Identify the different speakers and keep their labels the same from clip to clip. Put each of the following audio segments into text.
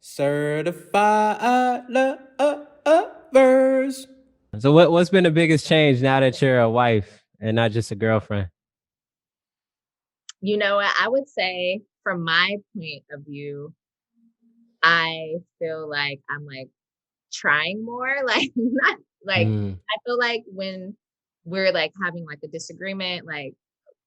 Speaker 1: Certified lovers. So what's been the biggest change now that you're a wife and not just a girlfriend?
Speaker 2: You know what? I would say from my point of view, I feel like I'm like trying more. Like not like
Speaker 1: Mm,
Speaker 2: I feel like when we're like having like a disagreement, like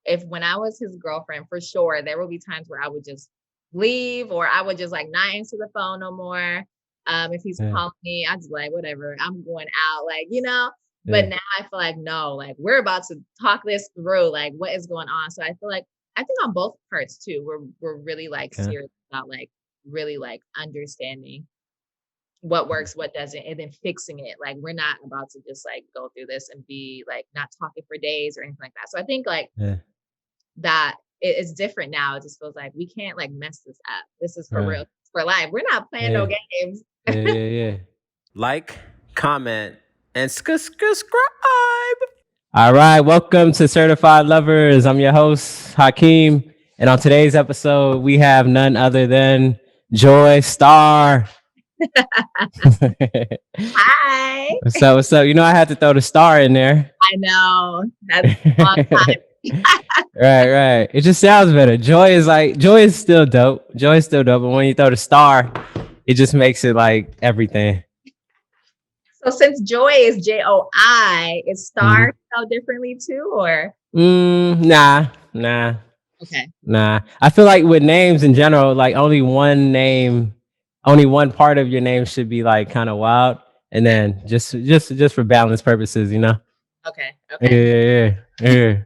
Speaker 2: if when I was his girlfriend, for sure, there will be times where I would just leave or I would just like not answer the phone no more. If he's
Speaker 1: yeah,
Speaker 2: calling me, I just like whatever, I'm going out, like. But
Speaker 1: yeah,
Speaker 2: now I feel like no, like we're about to talk this through, like what is going on. So I feel like I think on both parts too, we're really like
Speaker 1: okay.
Speaker 2: serious about like really like understanding what works, what doesn't, and then fixing it. Like we're not about to just like go through this and be like not talking for days or anything like that. So I think like
Speaker 1: Yeah,
Speaker 2: that it's different now. It just feels like we can't like mess this up. This is for real,
Speaker 1: right.
Speaker 2: it's for life. We're not playing no
Speaker 1: Yeah,
Speaker 2: games.
Speaker 1: yeah. Like, comment, and subscribe. All right, welcome to Certified Lovers. I'm your host, Hakeem. And on today's episode, we have none other than Joy Star.
Speaker 2: Hi.
Speaker 1: What's up? What's up? You know, I had to throw the star in there.
Speaker 2: I know that's a long time.
Speaker 1: Right. It just sounds better. Joy is still dope. Joy is still dope, but when you throw the star, it just makes it like everything.
Speaker 2: So since Joy is Joi, is
Speaker 1: Mhm.
Speaker 2: Star spelled differently too, or
Speaker 1: Nah.
Speaker 2: okay?
Speaker 1: Nah. I feel like with names in general, like only one part of your name should be like kind of wild, and then just for balance purposes, you know.
Speaker 2: Okay,
Speaker 1: Yeah,
Speaker 2: okay.
Speaker 1: yeah, yeah. Yeah.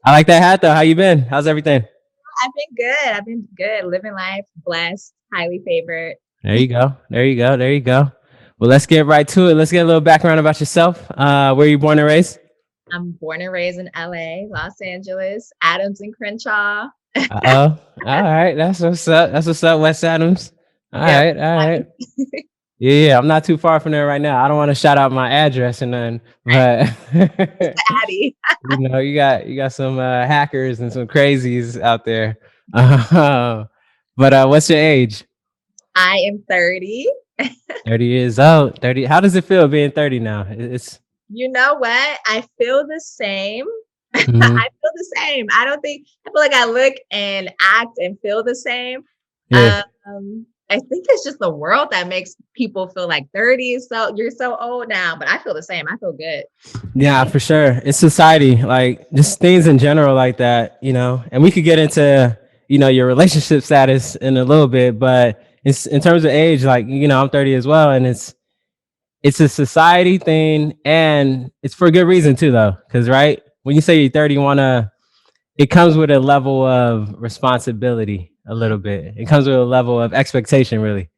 Speaker 1: I like that hat though. How you been? How's everything?
Speaker 2: I've been good. I've been good. Living life, blessed, highly favored.
Speaker 1: There you go. Well, let's get right to it. Let's get a little background about yourself. Where are you born and raised?
Speaker 2: I'm born and raised in LA, Los Angeles, Adams and Crenshaw.
Speaker 1: Oh, all right. That's what's up. That's what's up, West Adams.
Speaker 2: Yep.
Speaker 1: All right. Yeah. I'm not too far from there right now. I don't want to shout out my address and nothing, but
Speaker 2: Addie.
Speaker 1: you got some hackers and some crazies out there. But what's your age?
Speaker 2: I am 30.
Speaker 1: 30 years old. 30. How does it feel being 30 now? It's
Speaker 2: You know what? I feel the same. I
Speaker 1: mhm.
Speaker 2: feel the same. I feel like I look and act and feel the same.
Speaker 1: Yeah.
Speaker 2: I think it's just the world that makes people feel like 30 is so you're so old now, but I feel the same. I feel good.
Speaker 1: Yeah, for sure. It's society, like just things in general like that, you know. And we could get into, your relationship status in a little bit, but it's in terms of age, like, I'm 30 as well, and it's a society thing, and it's for good reason too, though. Because right when you say you're 30, it comes with a level of responsibility, a little bit. It comes with a level of expectation, really. It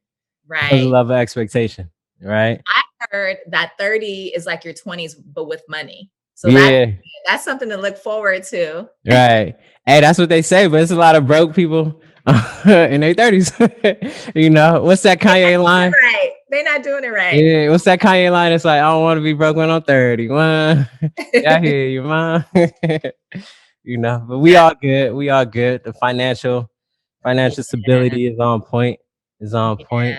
Speaker 1: comes with a
Speaker 2: Right.
Speaker 1: level of expectation, right?
Speaker 2: I heard that 30 is like your 20s, but with money. So
Speaker 1: Yeah.
Speaker 2: that's something to look forward to.
Speaker 1: Right. Hey, that's what they say, but it's a lot of broke people in their 30s. What's that Kanye line?
Speaker 2: Right. They're not doing it right.
Speaker 1: Yeah, what's that Kanye line? It's like, I don't want to be broke when I'm 31. Yeah, I hear you, man. But we
Speaker 2: Yeah.
Speaker 1: all good. We all good. The financial stability is on point. Is on
Speaker 2: Yeah.
Speaker 1: point.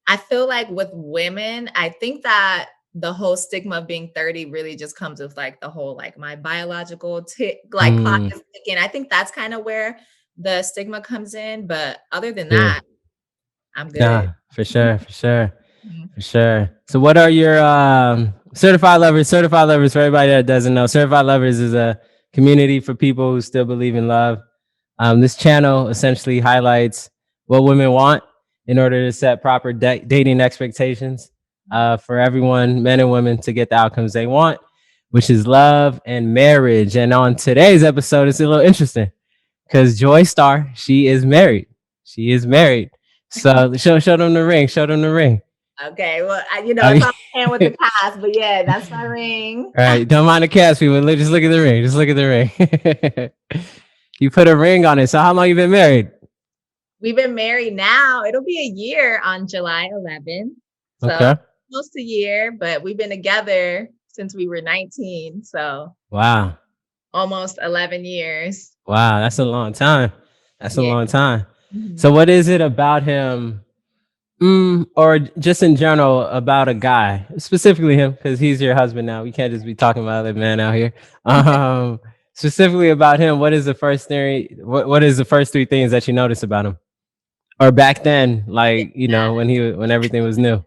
Speaker 2: I feel like with women, I think that the whole stigma of being 30 really just comes with like the whole like my biological like clock
Speaker 1: Mm,
Speaker 2: is ticking. I think that's kind of where the stigma comes in. But other than
Speaker 1: yeah.
Speaker 2: that, I'm good.
Speaker 1: Nah, for sure, for sure.
Speaker 2: Mhm.
Speaker 1: For sure. So what are your certified lovers? Certified lovers, for everybody that doesn't know, certified lovers is a community for people who still believe in love. This channel essentially highlights what women want in order to set proper dating expectations for everyone, men and women, to get the outcomes they want, which is love and marriage. And on today's episode, it's a little interesting because Joy Star, she is married. She is married. So show them the ring. Show them the ring.
Speaker 2: Okay. Well,
Speaker 1: I
Speaker 2: it's
Speaker 1: mean,
Speaker 2: all hand with the past, but yeah, that's my ring.
Speaker 1: all right, don't mind the cast people. Just look at the ring. Just look at the ring. You put a ring on it. So how long you been married?
Speaker 2: We've been married now. It'll be a year on July 11th. So
Speaker 1: Okay.
Speaker 2: close to a year, but we've been together since we were 19. So
Speaker 1: Wow.
Speaker 2: almost 11 years.
Speaker 1: Wow. That's a long time. That's a
Speaker 2: Yeah.
Speaker 1: long time. So
Speaker 2: Mhm.
Speaker 1: what is it about him Or just in general about a guy, specifically him, because he's your husband now. We can't just be talking about other men out here. Um, Specifically about him, what is the first theory? What is the first three things that you notice about him, or back then, like when when everything was new?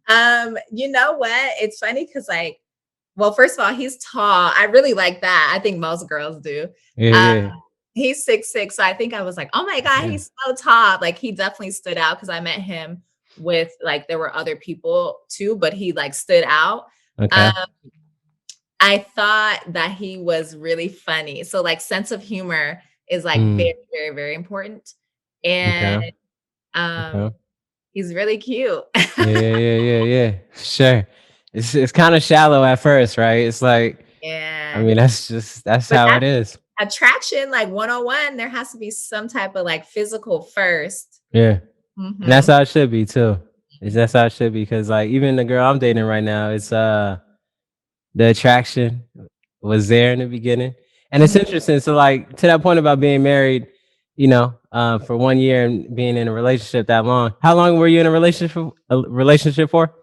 Speaker 2: You know what? It's funny because well, first of all, he's tall. I really like that. I think most girls do.
Speaker 1: Yeah,
Speaker 2: Uh,
Speaker 1: yeah,
Speaker 2: he's 6'6", so I think I was like, "Oh my god,
Speaker 1: yeah.
Speaker 2: he's so tall!" Like he definitely stood out because I met him with like there were other people too, but he like stood out.
Speaker 1: Okay.
Speaker 2: Um, I thought that he was really funny. So like sense of humor is like
Speaker 1: Mm,
Speaker 2: very, very, very important. And
Speaker 1: okay.
Speaker 2: um
Speaker 1: Okay.
Speaker 2: he's really cute.
Speaker 1: Yeah, yeah, yeah, yeah, yeah. Sure. It's kind of shallow at first, right? It's like, I
Speaker 2: Yeah.
Speaker 1: mean, that's
Speaker 2: But
Speaker 1: how it
Speaker 2: that's
Speaker 1: is.
Speaker 2: attraction, like 101, there has to be some type of like physical first.
Speaker 1: Yeah. And that's
Speaker 2: Mhm.
Speaker 1: how it should be too. That's how it should be because like even the girl I'm dating right now, it's the attraction was there in the beginning, and it's
Speaker 2: Mhm.
Speaker 1: interesting. So like to that point about being married, for 1 year and being in a relationship that long. How long were you in a relationship for?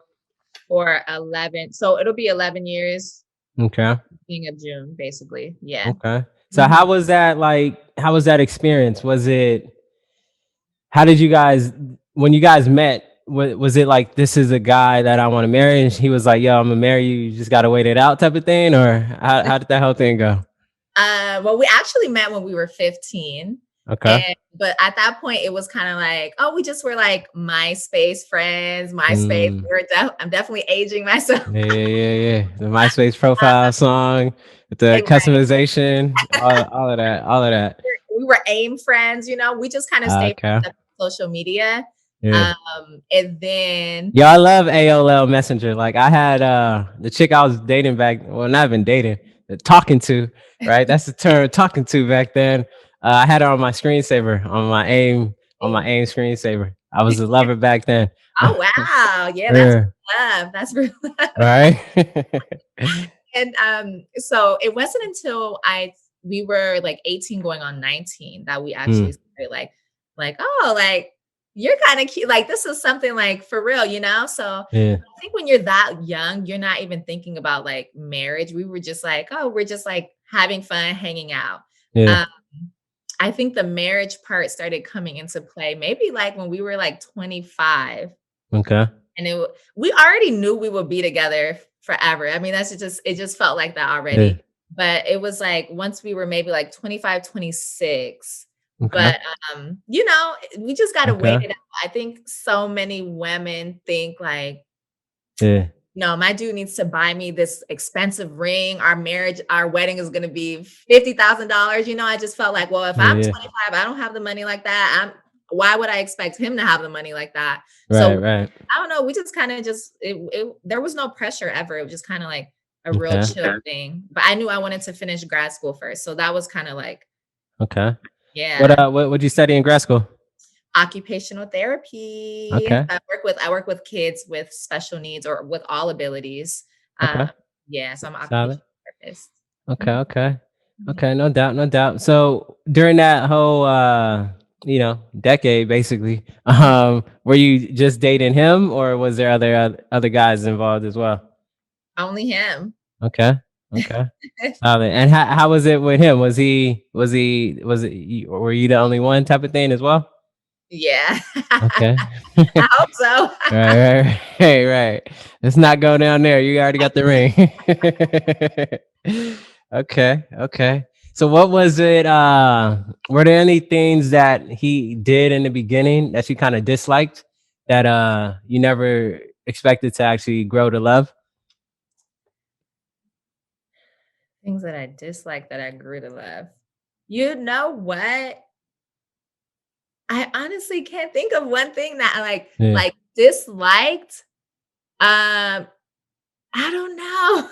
Speaker 2: For 11. So it'll be 11 years
Speaker 1: Okay.
Speaker 2: beginning of June, basically. Yeah.
Speaker 1: Okay. So
Speaker 2: Mhm.
Speaker 1: how was that like? How was that experience? Was it? How did you guys when you guys met? Was it like this is a guy that I want to marry, and he was like, "Yo, I'm gonna marry you. You just gotta wait it out," type of thing, or how did that whole thing go?
Speaker 2: Well, we actually met when we were 15.
Speaker 1: Okay.
Speaker 2: And but at that point it was kind of like, oh, we just were like MySpace friends. MySpace.
Speaker 1: Mm.
Speaker 2: I'm definitely aging myself.
Speaker 1: Yeah, yeah, yeah, yeah. The MySpace profile song with the
Speaker 2: Right.
Speaker 1: customization, all of that, all of that.
Speaker 2: We were AIM friends, we just kind of stayed
Speaker 1: Okay.
Speaker 2: on social media.
Speaker 1: Yeah.
Speaker 2: And then
Speaker 1: Yeah, I love AOL Messenger. Like I had the chick I was dating back, well, not even dating, talking to, right? That's the term, talking to back then. I had her on my screensaver, on my AIM screensaver. I was a lover back then.
Speaker 2: oh wow, yeah, that's
Speaker 1: Yeah.
Speaker 2: love. That's real love.
Speaker 1: Right?
Speaker 2: And so it wasn't until I we were like 18 going on 19 that we actually
Speaker 1: Mm,
Speaker 2: started like, oh, like you're kind of cute. Like this is something like for real, So
Speaker 1: yeah.
Speaker 2: I think when you're that young, you're not even thinking about like marriage. We were just like, oh, we're just like having fun, hanging out.
Speaker 1: Yeah.
Speaker 2: Um, I think the marriage part started coming into play maybe like when we were like 25.
Speaker 1: Okay.
Speaker 2: And we already knew we would be together forever. I mean, it just felt like that
Speaker 1: Yeah.
Speaker 2: already. But it was like once we were maybe like 25, 26.
Speaker 1: Okay.
Speaker 2: But we just gotta wait
Speaker 1: Okay.
Speaker 2: it out. I think so many women think like,
Speaker 1: Yeah.
Speaker 2: no, my dude needs to buy me this expensive ring. Our wedding is gonna be $50,000. I just felt like, well, if
Speaker 1: Yeah.
Speaker 2: I'm
Speaker 1: Yeah.
Speaker 2: 25, I don't have the money like that. Why would I expect him to have the money like that?
Speaker 1: Right.
Speaker 2: So
Speaker 1: Right.
Speaker 2: I don't know. We just kind of there was no pressure ever. It was just kind of like a real
Speaker 1: Okay.
Speaker 2: chill thing. But I knew I wanted to finish grad school first. So that was kind of like,
Speaker 1: Okay.
Speaker 2: yeah,
Speaker 1: What would you study in grad school?
Speaker 2: occupational therapy.
Speaker 1: Okay.
Speaker 2: I work with kids with special needs or with all abilities.
Speaker 1: Okay.
Speaker 2: Um, yeah, so I'm an
Speaker 1: Solid.
Speaker 2: occupational therapist.
Speaker 1: Okay.
Speaker 2: Mhm,
Speaker 1: Okay.
Speaker 2: mhm.
Speaker 1: Okay. No doubt. No doubt. So during that whole decade basically, were you just dating him or was there other guys involved as well?
Speaker 2: Only him.
Speaker 1: Okay. Okay. Solid. And how was it with him? Was it were you the only one type of thing as well?
Speaker 2: Yeah,
Speaker 1: Okay.
Speaker 2: I hope so.
Speaker 1: Right, right, right, right. Let's not go down there. You already got the ring. Okay, okay. So what was it? Were there any things that he did in the beginning that you kind of disliked that you never expected to actually grow to love?
Speaker 2: Things that I dislike that I grew to love. You know what? I honestly can't think of one thing that I
Speaker 1: Yeah.
Speaker 2: like disliked. I don't know.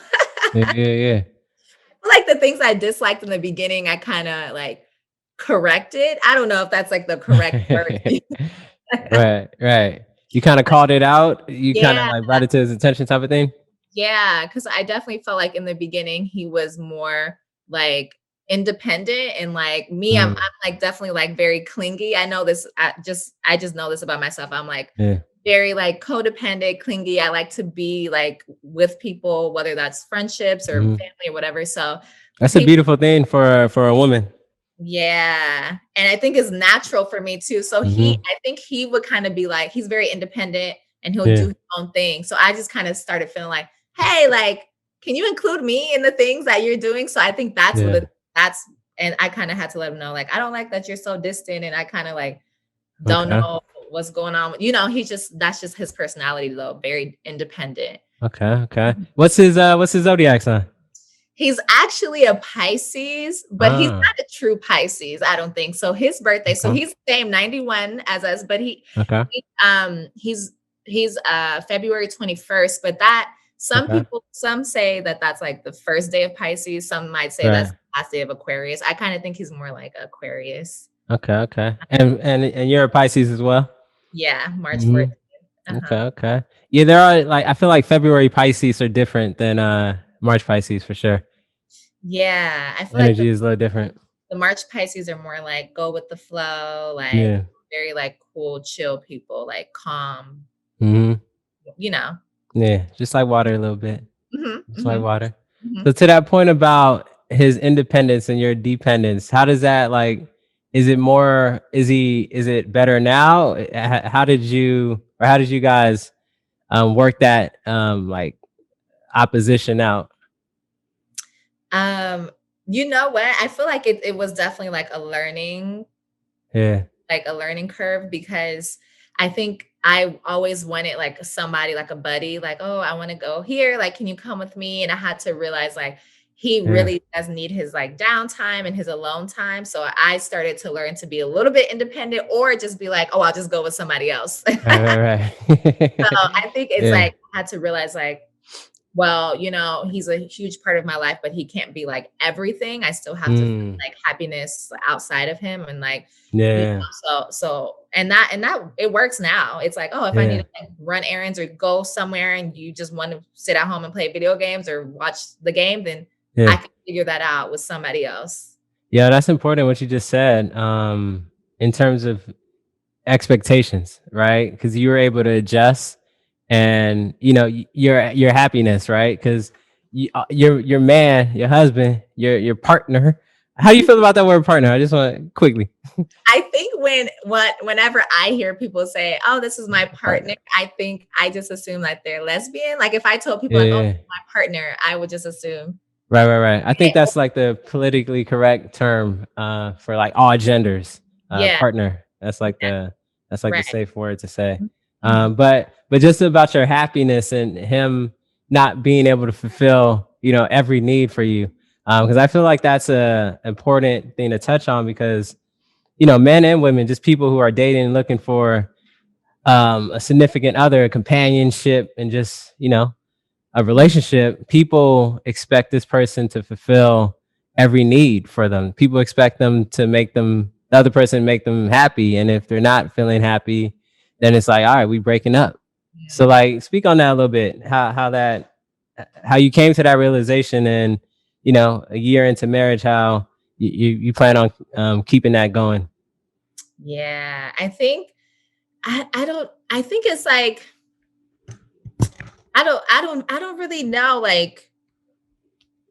Speaker 1: Yeah, yeah, yeah.
Speaker 2: Like the things I disliked in the beginning, I kind of like corrected. I don't know if that's like the correct word.
Speaker 1: Right, right. You kind of called it out. You kind of
Speaker 2: Yeah,
Speaker 1: like brought it to his attention, type of thing.
Speaker 2: yeah, because I definitely felt like in the beginning he was more like independent, and like me, I'm like definitely like very clingy. I know this. I just know this about myself. I'm like
Speaker 1: Yeah.
Speaker 2: very like codependent, clingy. I like to be like with people, whether that's friendships or
Speaker 1: Mhm.
Speaker 2: family or whatever. So
Speaker 1: That's a
Speaker 2: he,
Speaker 1: beautiful thing for a woman.
Speaker 2: yeah, and I think it's natural for me too. So
Speaker 1: Mhm.
Speaker 2: I think he would kind of be like, he's very independent and he'll do
Speaker 1: Yeah.
Speaker 2: his own thing. So I just kind of started feeling like, hey, like, can you include me in the things that you're doing? So I think
Speaker 1: Yeah.
Speaker 2: that's, and I kind of had to let him know, like, I don't like that you're so distant, and I kind of like don't
Speaker 1: Okay.
Speaker 2: know what's going on. He's just, that's just his personality though, very independent.
Speaker 1: Okay. Okay. What's his zodiac sign?
Speaker 2: He's actually a Pisces, but he's
Speaker 1: Ah.
Speaker 2: not a true Pisces, I don't think. So his birthday, so
Speaker 1: Okay.
Speaker 2: he's the same 91 as us, but
Speaker 1: Okay.
Speaker 2: he he's February 21st, but that
Speaker 1: Okay.
Speaker 2: some say that that's like the first day of Pisces, some might say that's
Speaker 1: Right.
Speaker 2: the last day of Aquarius. I kind of think he's more like Aquarius.
Speaker 1: Okay. Okay. And you're a Pisces as well.
Speaker 2: Yeah, March 14th.
Speaker 1: Mhm.
Speaker 2: Uh-huh.
Speaker 1: Okay. Okay. Yeah, there are like I feel like February Pisces are different than March Pisces for sure.
Speaker 2: Yeah, I feel like
Speaker 1: Energy is a little different.
Speaker 2: the March Pisces are more like go with the flow, like
Speaker 1: Yeah.
Speaker 2: very like cool, chill people, like calm,
Speaker 1: Mhm.
Speaker 2: you know.
Speaker 1: Yeah. Just like water a little bit.
Speaker 2: Mhm,
Speaker 1: Just like
Speaker 2: mhm,
Speaker 1: water.
Speaker 2: mhm.
Speaker 1: So to that point about his independence and your dependence, how does that like is it more is it better now? How did you guys work that like opposition out?
Speaker 2: Um, you know what? I feel like it was definitely
Speaker 1: Yeah.
Speaker 2: like a learning curve, because I think I always wanted like somebody, like a buddy, like, oh, I want to go here. Like, can you come with me? And I had to realize like he
Speaker 1: Yeah.
Speaker 2: really does need his like downtime and his alone time. So I started to learn to be a little bit independent, or just be like, oh, I'll just go with somebody else.
Speaker 1: Right,
Speaker 2: So
Speaker 1: right.
Speaker 2: I think it's
Speaker 1: Yeah.
Speaker 2: like I had to realize like, well, he's a huge part of my life, but he can't be like everything. I still have to find
Speaker 1: Mm.
Speaker 2: like happiness outside of him, and like,
Speaker 1: Yeah.
Speaker 2: and that it works now. It's like, oh, if I need
Speaker 1: Yeah.
Speaker 2: to like run errands or go somewhere and you just want to sit at home and play video games or watch the game, then I
Speaker 1: Yeah.
Speaker 2: can figure that out with somebody else.
Speaker 1: Yeah, that's important what you just said. In terms of expectations, right? Because you were able to adjust, and your happiness, right? Because your man, your husband, your partner. How do you feel about that word partner? I just want quickly
Speaker 2: I think whenever I hear people say, "Oh, this is my partner,"
Speaker 1: partner.
Speaker 2: I think I just assume that they're lesbian. Like if I told people
Speaker 1: Yeah,
Speaker 2: like, "Oh,
Speaker 1: yeah.
Speaker 2: this is my partner," I would just assume.
Speaker 1: Right, right, right. I think
Speaker 2: Okay,
Speaker 1: that's like the politically correct term for like all genders.
Speaker 2: yeah,
Speaker 1: Partner. That's like
Speaker 2: yeah,
Speaker 1: the
Speaker 2: right.
Speaker 1: safe word to say.
Speaker 2: Mhm.
Speaker 1: But just about your happiness and him not being able to fulfill every need for you, because I feel like that's a important thing to touch on, because men and women, just people who are dating and looking for a significant other, companionship, and just a
Speaker 2: Mhm.
Speaker 1: relationship, people expect this person to fulfill every need for them. People expect them to the other person make them happy. And if they're not feeling happy, then it's like, all right, we breaking up. So
Speaker 2: Yeah.
Speaker 1: like speak on that a little bit. How you came to that realization, and a year into marriage, how you plan on keeping that going.
Speaker 2: Yeah. I don't I think it's like I don't really know. Like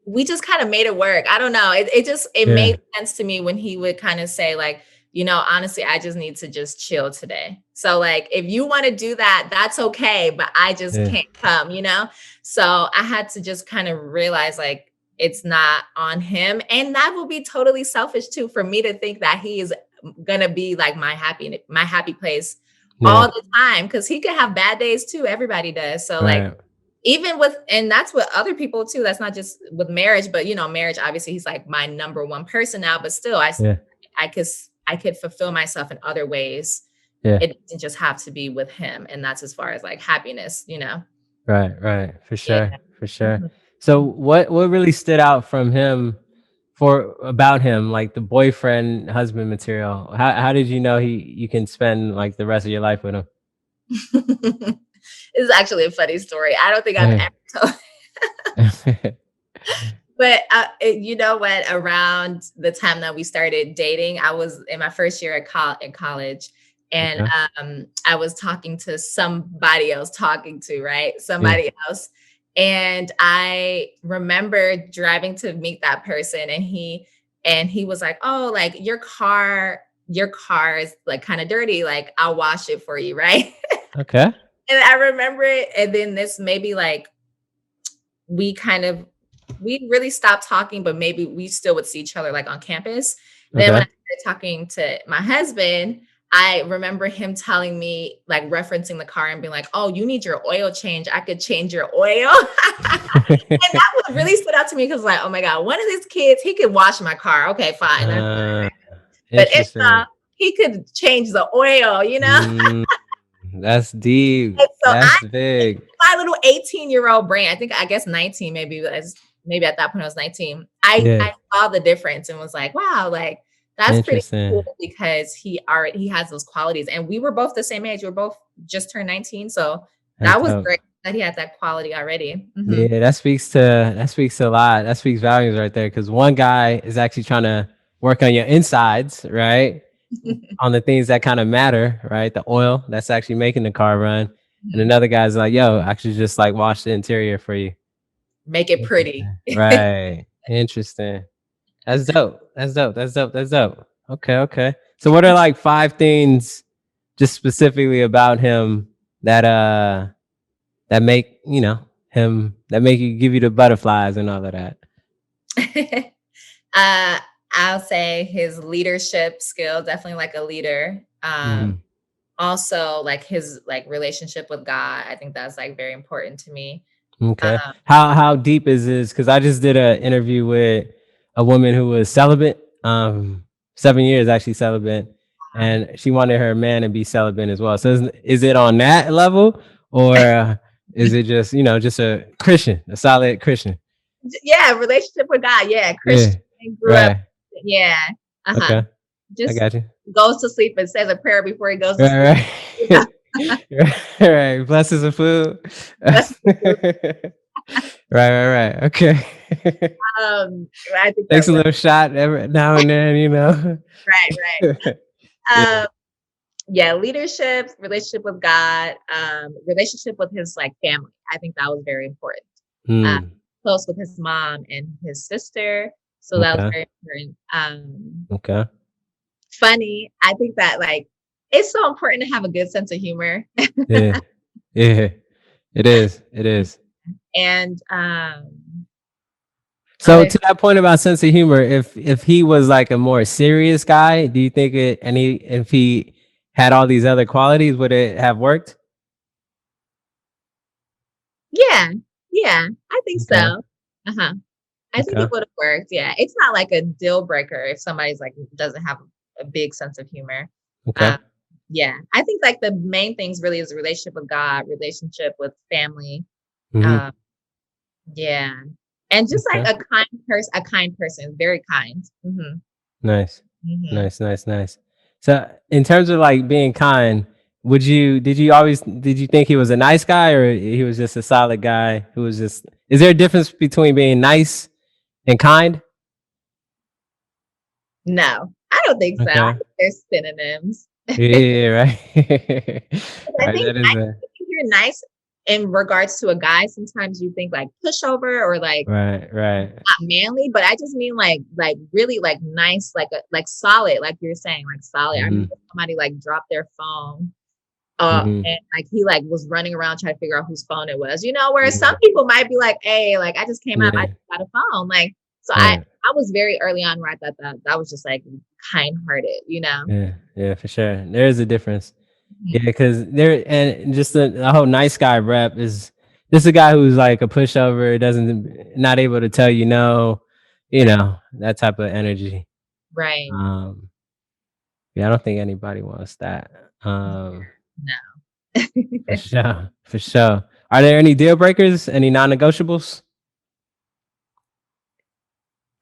Speaker 2: we just kind of made it work. I don't know. It
Speaker 1: Yeah.
Speaker 2: made sense to me when he would kind of say like, honestly, I just need to just chill today. So like if you want to do that, that's okay, but I just
Speaker 1: Yeah.
Speaker 2: can't come. So I had to just kind of realize like it's not on him. And that will be totally selfish too for me to think that he is gonna be like my happy place all
Speaker 1: Yeah.
Speaker 2: the time, because he could have bad days too. Everybody does. So like
Speaker 1: Right.
Speaker 2: even with, and that's with other people too, that's not just with marriage, but marriage, obviously he's like my number one person now, but still
Speaker 1: Yeah.
Speaker 2: I could I could fulfill myself in other ways.
Speaker 1: Yeah.
Speaker 2: It doesn't just have to be with him, and that's as far as like happiness.
Speaker 1: Right, right, for
Speaker 2: Yeah.
Speaker 1: sure, for sure.
Speaker 2: Mhm.
Speaker 1: So what really stood out from him for about him, like the boyfriend husband material? How did you know you can spend like the rest of your life with him?
Speaker 2: It's actually a funny story. I don't think I've
Speaker 1: Yeah.
Speaker 2: ever told. But you know what? Around the time that we started dating, I was in my first year at in college, and
Speaker 1: Okay.
Speaker 2: I was talking to somebody else, right,
Speaker 1: Yeah.
Speaker 2: somebody else, and I remember driving to meet that person, and he was like, "Oh, like your car is like kind of dirty. Like I'll wash it for you, right?"
Speaker 1: Okay.
Speaker 2: And I remember it, and then this maybe like we kind of we really stopped talking, but maybe we still would see each other like on campus. Then when I
Speaker 1: Okay.
Speaker 2: started talking to my husband, I remember him telling me, like referencing the car and being like, "Oh, you need your oil change. I could change your oil." And that one really stood out to me because, like, oh my God, one of these kids, he could wash my car. Okay, fine.
Speaker 1: uh,
Speaker 2: But it's
Speaker 1: Interesting.
Speaker 2: he could change the oil, you know?
Speaker 1: Mm, that's deep.
Speaker 2: And so
Speaker 1: That's big.
Speaker 2: my little 18-year-old brain, I guess 19 maybe, as maybe at that point I was 19.
Speaker 1: Yeah.
Speaker 2: I saw the difference and was like, wow, like that's pretty cool
Speaker 1: Interesting.
Speaker 2: because he has those qualities. And we were both the same age. We were both just turned 19. So
Speaker 1: That's
Speaker 2: that was
Speaker 1: dope.
Speaker 2: great that he had that quality already. Mhm.
Speaker 1: Yeah, that speaks a lot. That speaks values right there. Because one guy is actually trying to work on your insides, right? On the things that kind of matter, right? The oil that's actually making the car run. And
Speaker 2: Mhm.
Speaker 1: another guy's like, yo, actually just like wash the interior for you.
Speaker 2: Make it pretty.
Speaker 1: Interesting. Right. Interesting. That's dope. That's dope. That's dope. That's dope. Okay. Okay. So what are like 5 things just specifically about him that that make, him that make you give you the butterflies and all of that?
Speaker 2: uh, I'll say his leadership skill, definitely like a leader.
Speaker 1: Mhm.
Speaker 2: Also like his like relationship with God. I think that's like very important to me.
Speaker 1: Okay.
Speaker 2: Um,
Speaker 1: How deep is this? Because I just did an interview with a woman who was celibate, 7 years actually celibate, and she wanted her man to be celibate as well. So is it on that level, or is it just just a Christian, a solid Christian?
Speaker 2: yeah, relationship with God. Yeah,
Speaker 1: Yeah.
Speaker 2: Christian, grew up.
Speaker 1: Right.
Speaker 2: Yeah, uh-huh.
Speaker 1: Okay. I
Speaker 2: Just
Speaker 1: got you.
Speaker 2: goes to sleep and says a prayer before he goes to sleep.
Speaker 1: Right. Right. Right. Blesses the food.
Speaker 2: That's the truth.
Speaker 1: Right. Right. Right. Okay.
Speaker 2: I think
Speaker 1: Takes
Speaker 2: that
Speaker 1: a
Speaker 2: was
Speaker 1: little shot every now and then.
Speaker 2: right.
Speaker 1: Yeah.
Speaker 2: Yeah, leadership, relationship with God, relationship with his like family. I think that was very important. Uh,
Speaker 1: Mm,
Speaker 2: close with his mom and his sister, so that was
Speaker 1: okay.
Speaker 2: very important.
Speaker 1: Okay.
Speaker 2: Funny, I think that like it's so important to have a good sense of humor.
Speaker 1: Yeah. Yeah. It is. It is.
Speaker 2: And
Speaker 1: So
Speaker 2: other
Speaker 1: to that point about sense of humor, if he was like a more serious guy, do you think if he had all these other qualities, would it have worked?
Speaker 2: yeah, yeah, I think
Speaker 1: Okay.
Speaker 2: so. Uh-huh. I think
Speaker 1: Okay.
Speaker 2: it would have worked. Yeah. It's not like a deal breaker if somebody's like doesn't have a big sense of humor.
Speaker 1: Okay.
Speaker 2: Um, yeah. I think like the main things really is relationship with God, relationship with family.
Speaker 1: Hmm.
Speaker 2: Um, yeah. And just like
Speaker 1: Okay.
Speaker 2: a kind person, very kind.
Speaker 1: Nice.
Speaker 2: Hmm.
Speaker 1: Nice. Nice. Nice. So in terms of like being kind, did you think he was a nice guy, or he was just a solid guy who was just, is there a difference between being nice and kind?
Speaker 2: No, I don't think so. I
Speaker 1: Okay.
Speaker 2: think they're synonyms.
Speaker 1: Yeah, right.
Speaker 2: I
Speaker 1: Right,
Speaker 2: think
Speaker 1: that is a
Speaker 2: if you're nice in regards to a guy, sometimes you think like pushover or like
Speaker 1: right, right.
Speaker 2: not manly, but I just mean like really like nice, like like solid, like you're saying, like solid. I remember
Speaker 1: Mhm,
Speaker 2: somebody like dropped their phone,
Speaker 1: mhm,
Speaker 2: and like he like was running around trying to figure out whose phone it was, whereas some
Speaker 1: mhm.
Speaker 2: people might be like, hey, like I just came out, I
Speaker 1: Yeah,
Speaker 2: just got a phone. Like so
Speaker 1: right.
Speaker 2: I was very early on where I thought that was just like kind hearted.
Speaker 1: Yeah, yeah, for sure. There is a difference. Yeah,
Speaker 2: Mhm.
Speaker 1: because there and just the whole nice guy rep is just a guy who's like a pushover, doesn't not able to tell you no, that type of energy.
Speaker 2: Right.
Speaker 1: Um, yeah, I don't think anybody wants that.
Speaker 2: No.
Speaker 1: For sure, for sure. Are there any deal breakers? Any non-negotiables?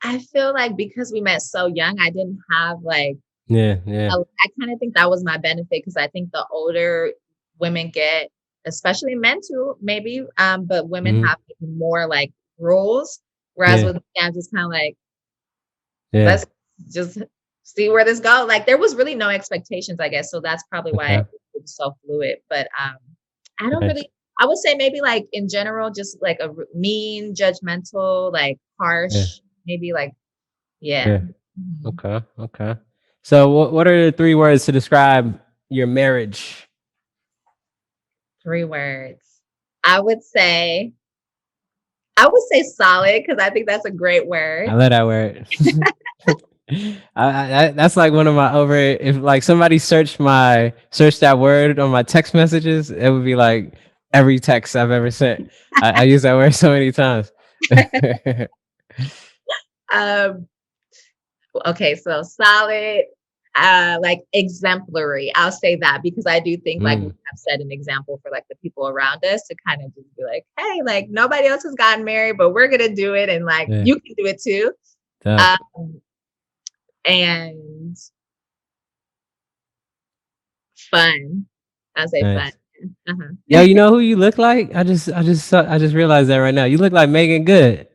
Speaker 2: I feel like because we met so young, I didn't have like
Speaker 1: Yeah, yeah.
Speaker 2: I kind of think that was my benefit because I think the older women get, especially men too, maybe, but women
Speaker 1: Mhm,
Speaker 2: have more like rules. Whereas
Speaker 1: Yeah.
Speaker 2: with me, I'm just kind of like,
Speaker 1: Yeah.
Speaker 2: let's just see where this goes. Like there was really no expectations, I guess. So that's probably why
Speaker 1: Okay.
Speaker 2: it was so fluid. But I don't
Speaker 1: Nice.
Speaker 2: really. I would say maybe like in general, just like mean, judgmental, like
Speaker 1: Yeah.
Speaker 2: harsh, maybe like yeah.
Speaker 1: Yeah.
Speaker 2: Mhm.
Speaker 1: Okay. Okay. So what are the 3 words to describe your marriage?
Speaker 2: 3 words. I would say I would say solid because I think that's a great
Speaker 1: I
Speaker 2: word.
Speaker 1: love that word. That's like one of my over. If like somebody searched that word on my text messages, it would be like every text I've ever sent. I use that word so many times.
Speaker 2: Um, okay, so solid, like exemplary. I'll say that because I do think like we
Speaker 1: Mm,
Speaker 2: have set an example for like the people around us to kind of just be like, hey, like nobody else has gotten married, but we're gonna do it, and like
Speaker 1: yeah,
Speaker 2: you can do it too.
Speaker 1: dope.
Speaker 2: Um, and fun. I'll say fun.
Speaker 1: Nice. Yo,
Speaker 2: Uh-huh.
Speaker 1: you know who you look like? I just realized that right now. You look like Megan Good.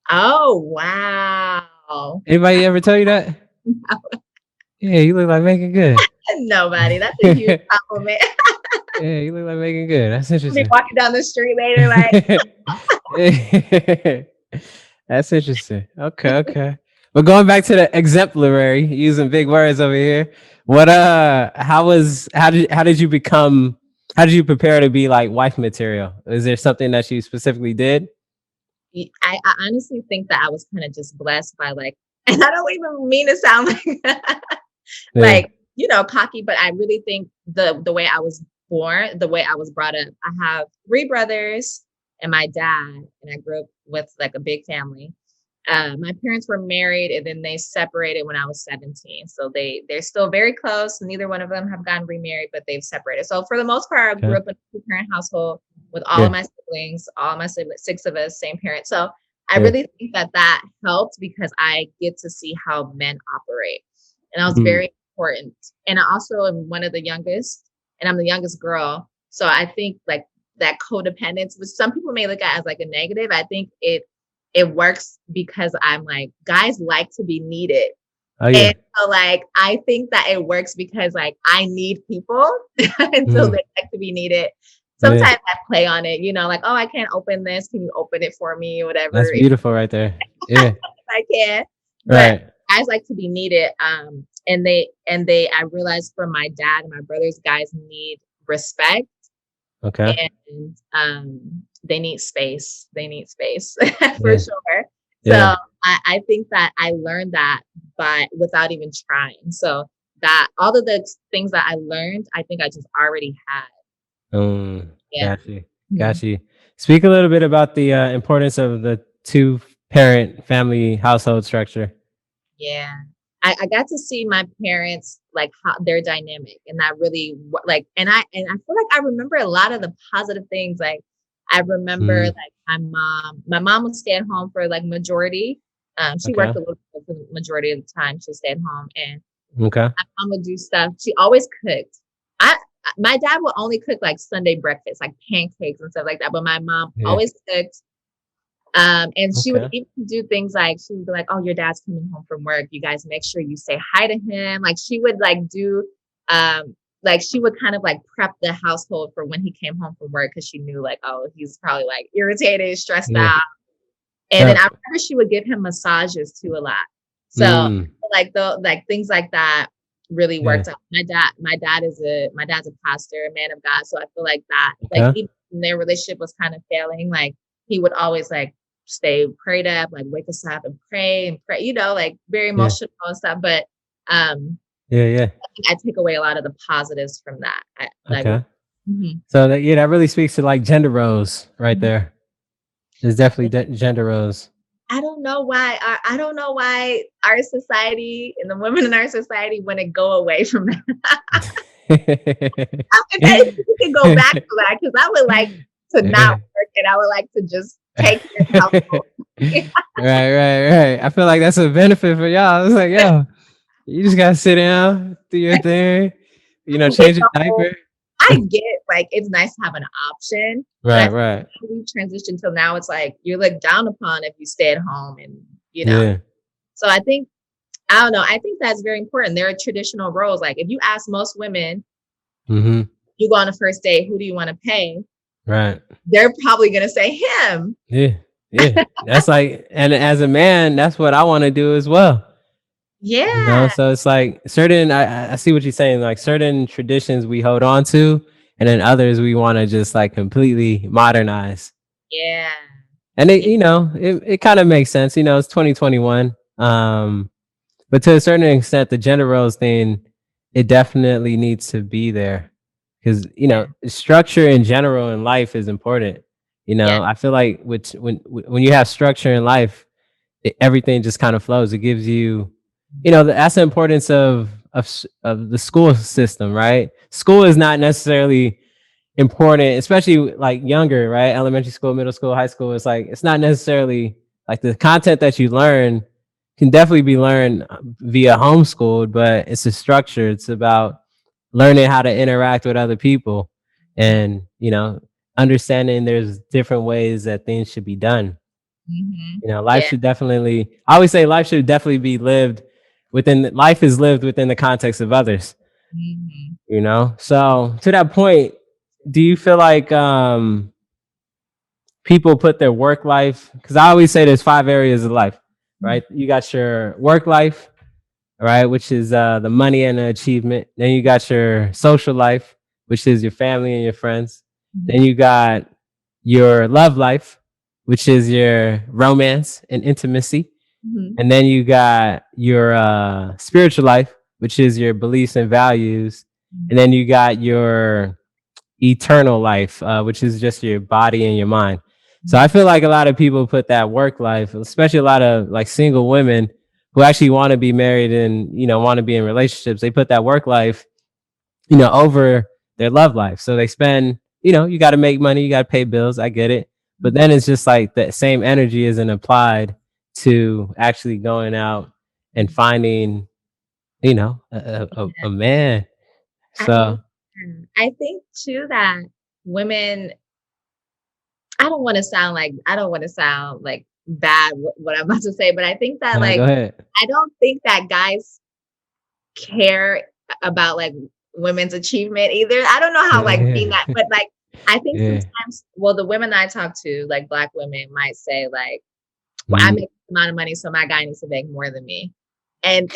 Speaker 2: Oh wow.
Speaker 1: Anybody ever tell you that? Yeah, you look like Megan Good.
Speaker 2: Nobody. That's a huge compliment.
Speaker 1: Yeah, you look like Megan Good. That's
Speaker 2: I'll be
Speaker 1: interesting.
Speaker 2: walking down the street later, like
Speaker 1: That's interesting. Okay, okay. But going back to the exemplary, using big words over here. What how did you prepare to be like wife material? Is there something that you specifically did?
Speaker 2: I honestly think that I was kind of just blessed by like, and I don't even mean to sound like
Speaker 1: Yeah.
Speaker 2: like cocky, but I really think the way I was born, the way I was brought up. I have 3 brothers and my dad, and I grew up with like a big family. My parents were married and then they separated when I was 17. So they're still very close. Neither one of them have gotten remarried, but they've separated. So for the most part, I grew
Speaker 1: Okay.
Speaker 2: up in a 2-parent household with all of
Speaker 1: Yeah.
Speaker 2: my siblings, all my siblings, 6 of us, same parents. So I
Speaker 1: Yeah.
Speaker 2: really think that helped because I get to see how men operate. And that was
Speaker 1: Mm.
Speaker 2: very important. And I also am one of the youngest, and I'm the youngest girl. So I think like that codependence, which some people may look at as like a negative, I think it works because I'm like, guys like to be needed.
Speaker 1: Oh
Speaker 2: And
Speaker 1: yeah.
Speaker 2: so like I think that it works because like I need people. And so
Speaker 1: Mm.
Speaker 2: they like to be needed.
Speaker 1: Yeah.
Speaker 2: Sometimes I play on it, like, oh, I can't open this. Can you open it for me or
Speaker 1: That's
Speaker 2: whatever? If
Speaker 1: beautiful right there. Yeah.
Speaker 2: I can. But
Speaker 1: Right.
Speaker 2: guys like to be needed. And they I realized from my dad and my brothers, guys need respect
Speaker 1: Okay.
Speaker 2: and they need space. They need space for
Speaker 1: Yeah.
Speaker 2: sure. So
Speaker 1: Yeah.
Speaker 2: I think that I learned that by without even trying. So that all of the things that I learned, I think I just already had. Yeah.
Speaker 1: Got you.
Speaker 2: Mhm.
Speaker 1: Got you. Speak a little bit about the importance of the 2-parent family household structure.
Speaker 2: Yeah. I got to see my parents like how their dynamic and that really like and I feel like I remember a lot of the positive things. Like I remember
Speaker 1: Mm.
Speaker 2: like my mom would stay at home for like majority. She
Speaker 1: Okay.
Speaker 2: worked a little bit for the majority of the time. She stayed home and
Speaker 1: Okay.
Speaker 2: my mom would do stuff. She always cooked. I My dad would only cook like Sunday breakfast, like pancakes and stuff like that. But my mom
Speaker 1: Yeah.
Speaker 2: always cooked. And she would
Speaker 1: Okay.
Speaker 2: even do things like she would be like, "Oh, your dad's coming home from work. You guys make sure you say hi to him." Like she would like she would kind of like prep the household for when he came home from work because she knew like, oh, he's probably like irritated, stressed
Speaker 1: Yeah.
Speaker 2: out. And then I
Speaker 1: Dope.
Speaker 2: remember she would give him massages too a lot. So
Speaker 1: Mm.
Speaker 2: like the like things like that really
Speaker 1: Yeah.
Speaker 2: worked out. My dad's a pastor, a man of God. So I feel like that, like
Speaker 1: Okay.
Speaker 2: even when their relationship was kind of failing, like he would always like stay prayed up, like wake us up and pray, like very
Speaker 1: Yeah.
Speaker 2: emotional and stuff. But
Speaker 1: Yeah. Yeah.
Speaker 2: I think I take away a lot of the positives from that. I really
Speaker 1: Okay.
Speaker 2: Mhm.
Speaker 1: So that yeah, that really speaks to like gender roles right
Speaker 2: Mhm.
Speaker 1: there. There's definitely gender roles.
Speaker 2: I don't know why our society and the women in our society want to go away from that. Okay, we can go back to that because I would like to not
Speaker 1: Yeah.
Speaker 2: work and I would like to just take care of the household.
Speaker 1: Right. I feel like that's a benefit for y'all. It's like, yo, you just gotta sit down, do your thing,
Speaker 2: I can get
Speaker 1: change a
Speaker 2: the whole
Speaker 1: diaper.
Speaker 2: I get like it's nice to have an option, but I
Speaker 1: Right,
Speaker 2: feel
Speaker 1: right.
Speaker 2: like we've transitioned till now. It's like you're looked down upon if you stay at home, and you know.
Speaker 1: Yeah.
Speaker 2: So I don't know. I think that's very important. There are traditional roles. Like if you ask most women,
Speaker 1: Mm-hmm.
Speaker 2: you go on a first date, who do you want to pay?
Speaker 1: Right.
Speaker 2: They're probably gonna say him.
Speaker 1: Yeah. Yeah. That's like, and as a man, that's what I want to do as well.
Speaker 2: Yeah,
Speaker 1: So it's like certain, I see what you're saying, like certain traditions we hold on to, and then others we want to just like completely modernize.
Speaker 2: yeah,
Speaker 1: And
Speaker 2: ex-
Speaker 1: it kind of makes sense. It's 2021. But to a certain extent, the gender roles thing, it definitely needs to be there because
Speaker 2: yeah,
Speaker 1: structure in general in life is important.
Speaker 2: yeah,
Speaker 1: I feel like when you have structure in life, everything just kind of flows. It gives you, that's the importance of the school system, right? School is not necessarily important, especially like younger, right? Elementary school, middle school, high school. It's like it's not necessarily like the content that you learn can definitely be learned via homeschooled, but it's a structure. It's about learning how to interact with other people and, understanding there's different ways that things should be done. Life
Speaker 2: yeah,
Speaker 1: should definitely, I always say life should definitely be lived life is lived within the context of others,
Speaker 2: mhm,
Speaker 1: So to that point, do you feel like people put their work life, because I always say there's 5 areas of life,
Speaker 2: mhm,
Speaker 1: right? You got your work life, right, which is the money and the achievement. Then you got your social life, which is your family and your friends.
Speaker 2: mhm,
Speaker 1: Then you got your love life, which is your romance and intimacy.
Speaker 2: mhm,
Speaker 1: And then you got your spiritual life, which is your beliefs and values.
Speaker 2: mhm,
Speaker 1: And then you got your eternal life, which is just your body and your mind. So I
Speaker 2: mhm.
Speaker 1: feel like a lot of people put that work life, especially a lot of like single women who actually want to be married and want to be in relationships. They put that work life, over their love life. So they spend, you got to make money, you got to pay bills. I get it, but then it's just like the same energy isn't applied to actually going out and finding, a man.
Speaker 2: I
Speaker 1: So
Speaker 2: I think too that women I don't want to sound like bad what I'm about to say, but I think that
Speaker 1: go
Speaker 2: like
Speaker 1: ahead.
Speaker 2: I don't think that guys care about like women's achievement either. I don't know how like being
Speaker 1: Yeah.
Speaker 2: that, but like I think
Speaker 1: Yeah.
Speaker 2: sometimes well the women I talk to, like black women might say like, well, I
Speaker 1: Mm.
Speaker 2: make this amount of money, so my guy needs to make more than me. And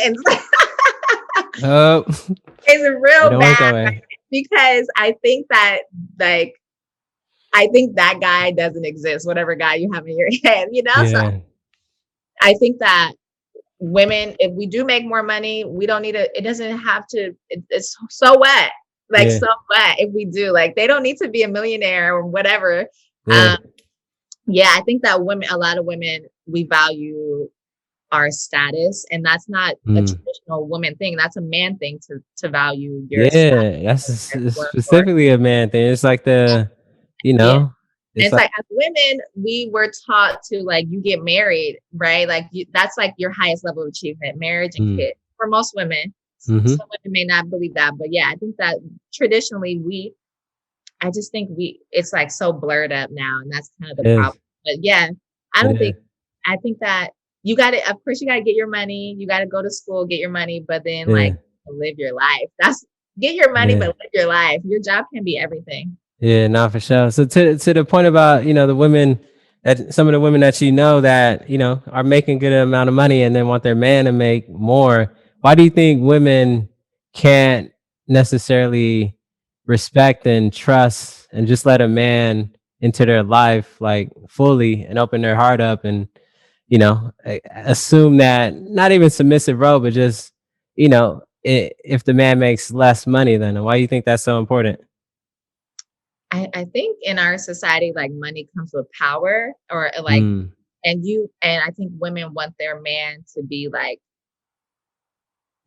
Speaker 1: Oh,
Speaker 2: it's
Speaker 1: it
Speaker 2: real
Speaker 1: don't work
Speaker 2: bad
Speaker 1: that way.
Speaker 2: because I think that like I think that guy doesn't exist, whatever guy you have in your head, you know? So
Speaker 1: Yeah.
Speaker 2: I think that women, if we do make more money, we don't need to, it doesn't have to, it's so what? Like,
Speaker 1: Yeah.
Speaker 2: so what if we do? Like, they don't need to be a millionaire or whatever.
Speaker 1: Yeah.
Speaker 2: Um, yeah, I think that a lot of women, we value our status, and that's not a
Speaker 1: Mm.
Speaker 2: traditional woman thing. That's a man thing to value your status,
Speaker 1: Yeah. That's
Speaker 2: your worth, or
Speaker 1: specifically a man thing. It's like you
Speaker 2: yeah.
Speaker 1: know,
Speaker 2: And
Speaker 1: it's
Speaker 2: it's
Speaker 1: like,
Speaker 2: like as women, we were taught to like you get married, right? Like that's like your highest level of achievement, marriage and
Speaker 1: mm,
Speaker 2: kid. For most women,
Speaker 1: mm-hmm.
Speaker 2: some women may not believe that, but yeah, I think that traditionally I just think it's like so blurred up now, and that's kind of the
Speaker 1: It is.
Speaker 2: problem. But yeah, I
Speaker 1: It
Speaker 2: don't
Speaker 1: is.
Speaker 2: think I think that you got to, of course, you got to get your money, you got to go to school, get your money, but then like
Speaker 1: Yeah.
Speaker 2: live your life. That's get your money, but
Speaker 1: Yeah.
Speaker 2: live your life. Your job can be everything.
Speaker 1: Yeah, not for sure. So to the point about, the women that some of the women that that, are making good amount of money and then want their man to make more. Why do you think women can't necessarily respect and trust and just let a man into their life like fully and open their heart up and, assume that not even submissive role, but just, if the man makes less money than them, why do you think that's so important?
Speaker 2: I think in our society, like money comes with power or like,
Speaker 1: Mm,
Speaker 2: and I think women want their man to be like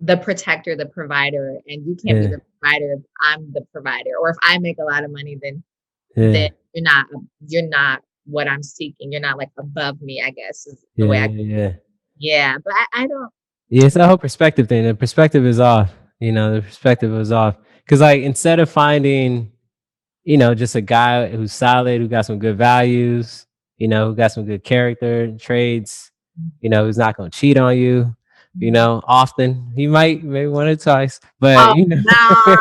Speaker 2: the protector, the provider, and you can't be
Speaker 1: yeah.
Speaker 2: the provider if I'm the provider. Or if I make a lot of money, then
Speaker 1: Yeah,
Speaker 2: you're not what I'm seeking. You're not like above me, I guess is the
Speaker 1: yeah,
Speaker 2: way I
Speaker 1: yeah, yeah.
Speaker 2: yeah. But I don't
Speaker 1: Yeah, it's a whole perspective thing. The perspective is off. The perspective is off. Because like instead of finding just a guy who's solid, who got some good values, who got some good character traits, who's not gonna cheat on you,
Speaker 2: Mhm.
Speaker 1: often. He might maybe one or twice, but
Speaker 2: Oh, no.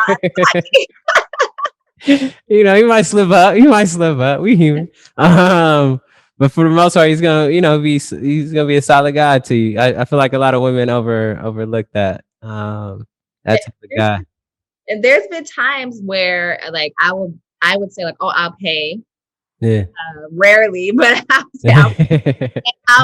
Speaker 1: he might slip up. He might slip up. We human. But for the most part, he's gonna, he's gonna be a solid guy to you. I feel like a lot of women overlook that. That type of
Speaker 2: There's
Speaker 1: guy.
Speaker 2: and there's been times where like I would say like, oh, I'll pay.
Speaker 1: Yeah.
Speaker 2: Rarely, but I'll say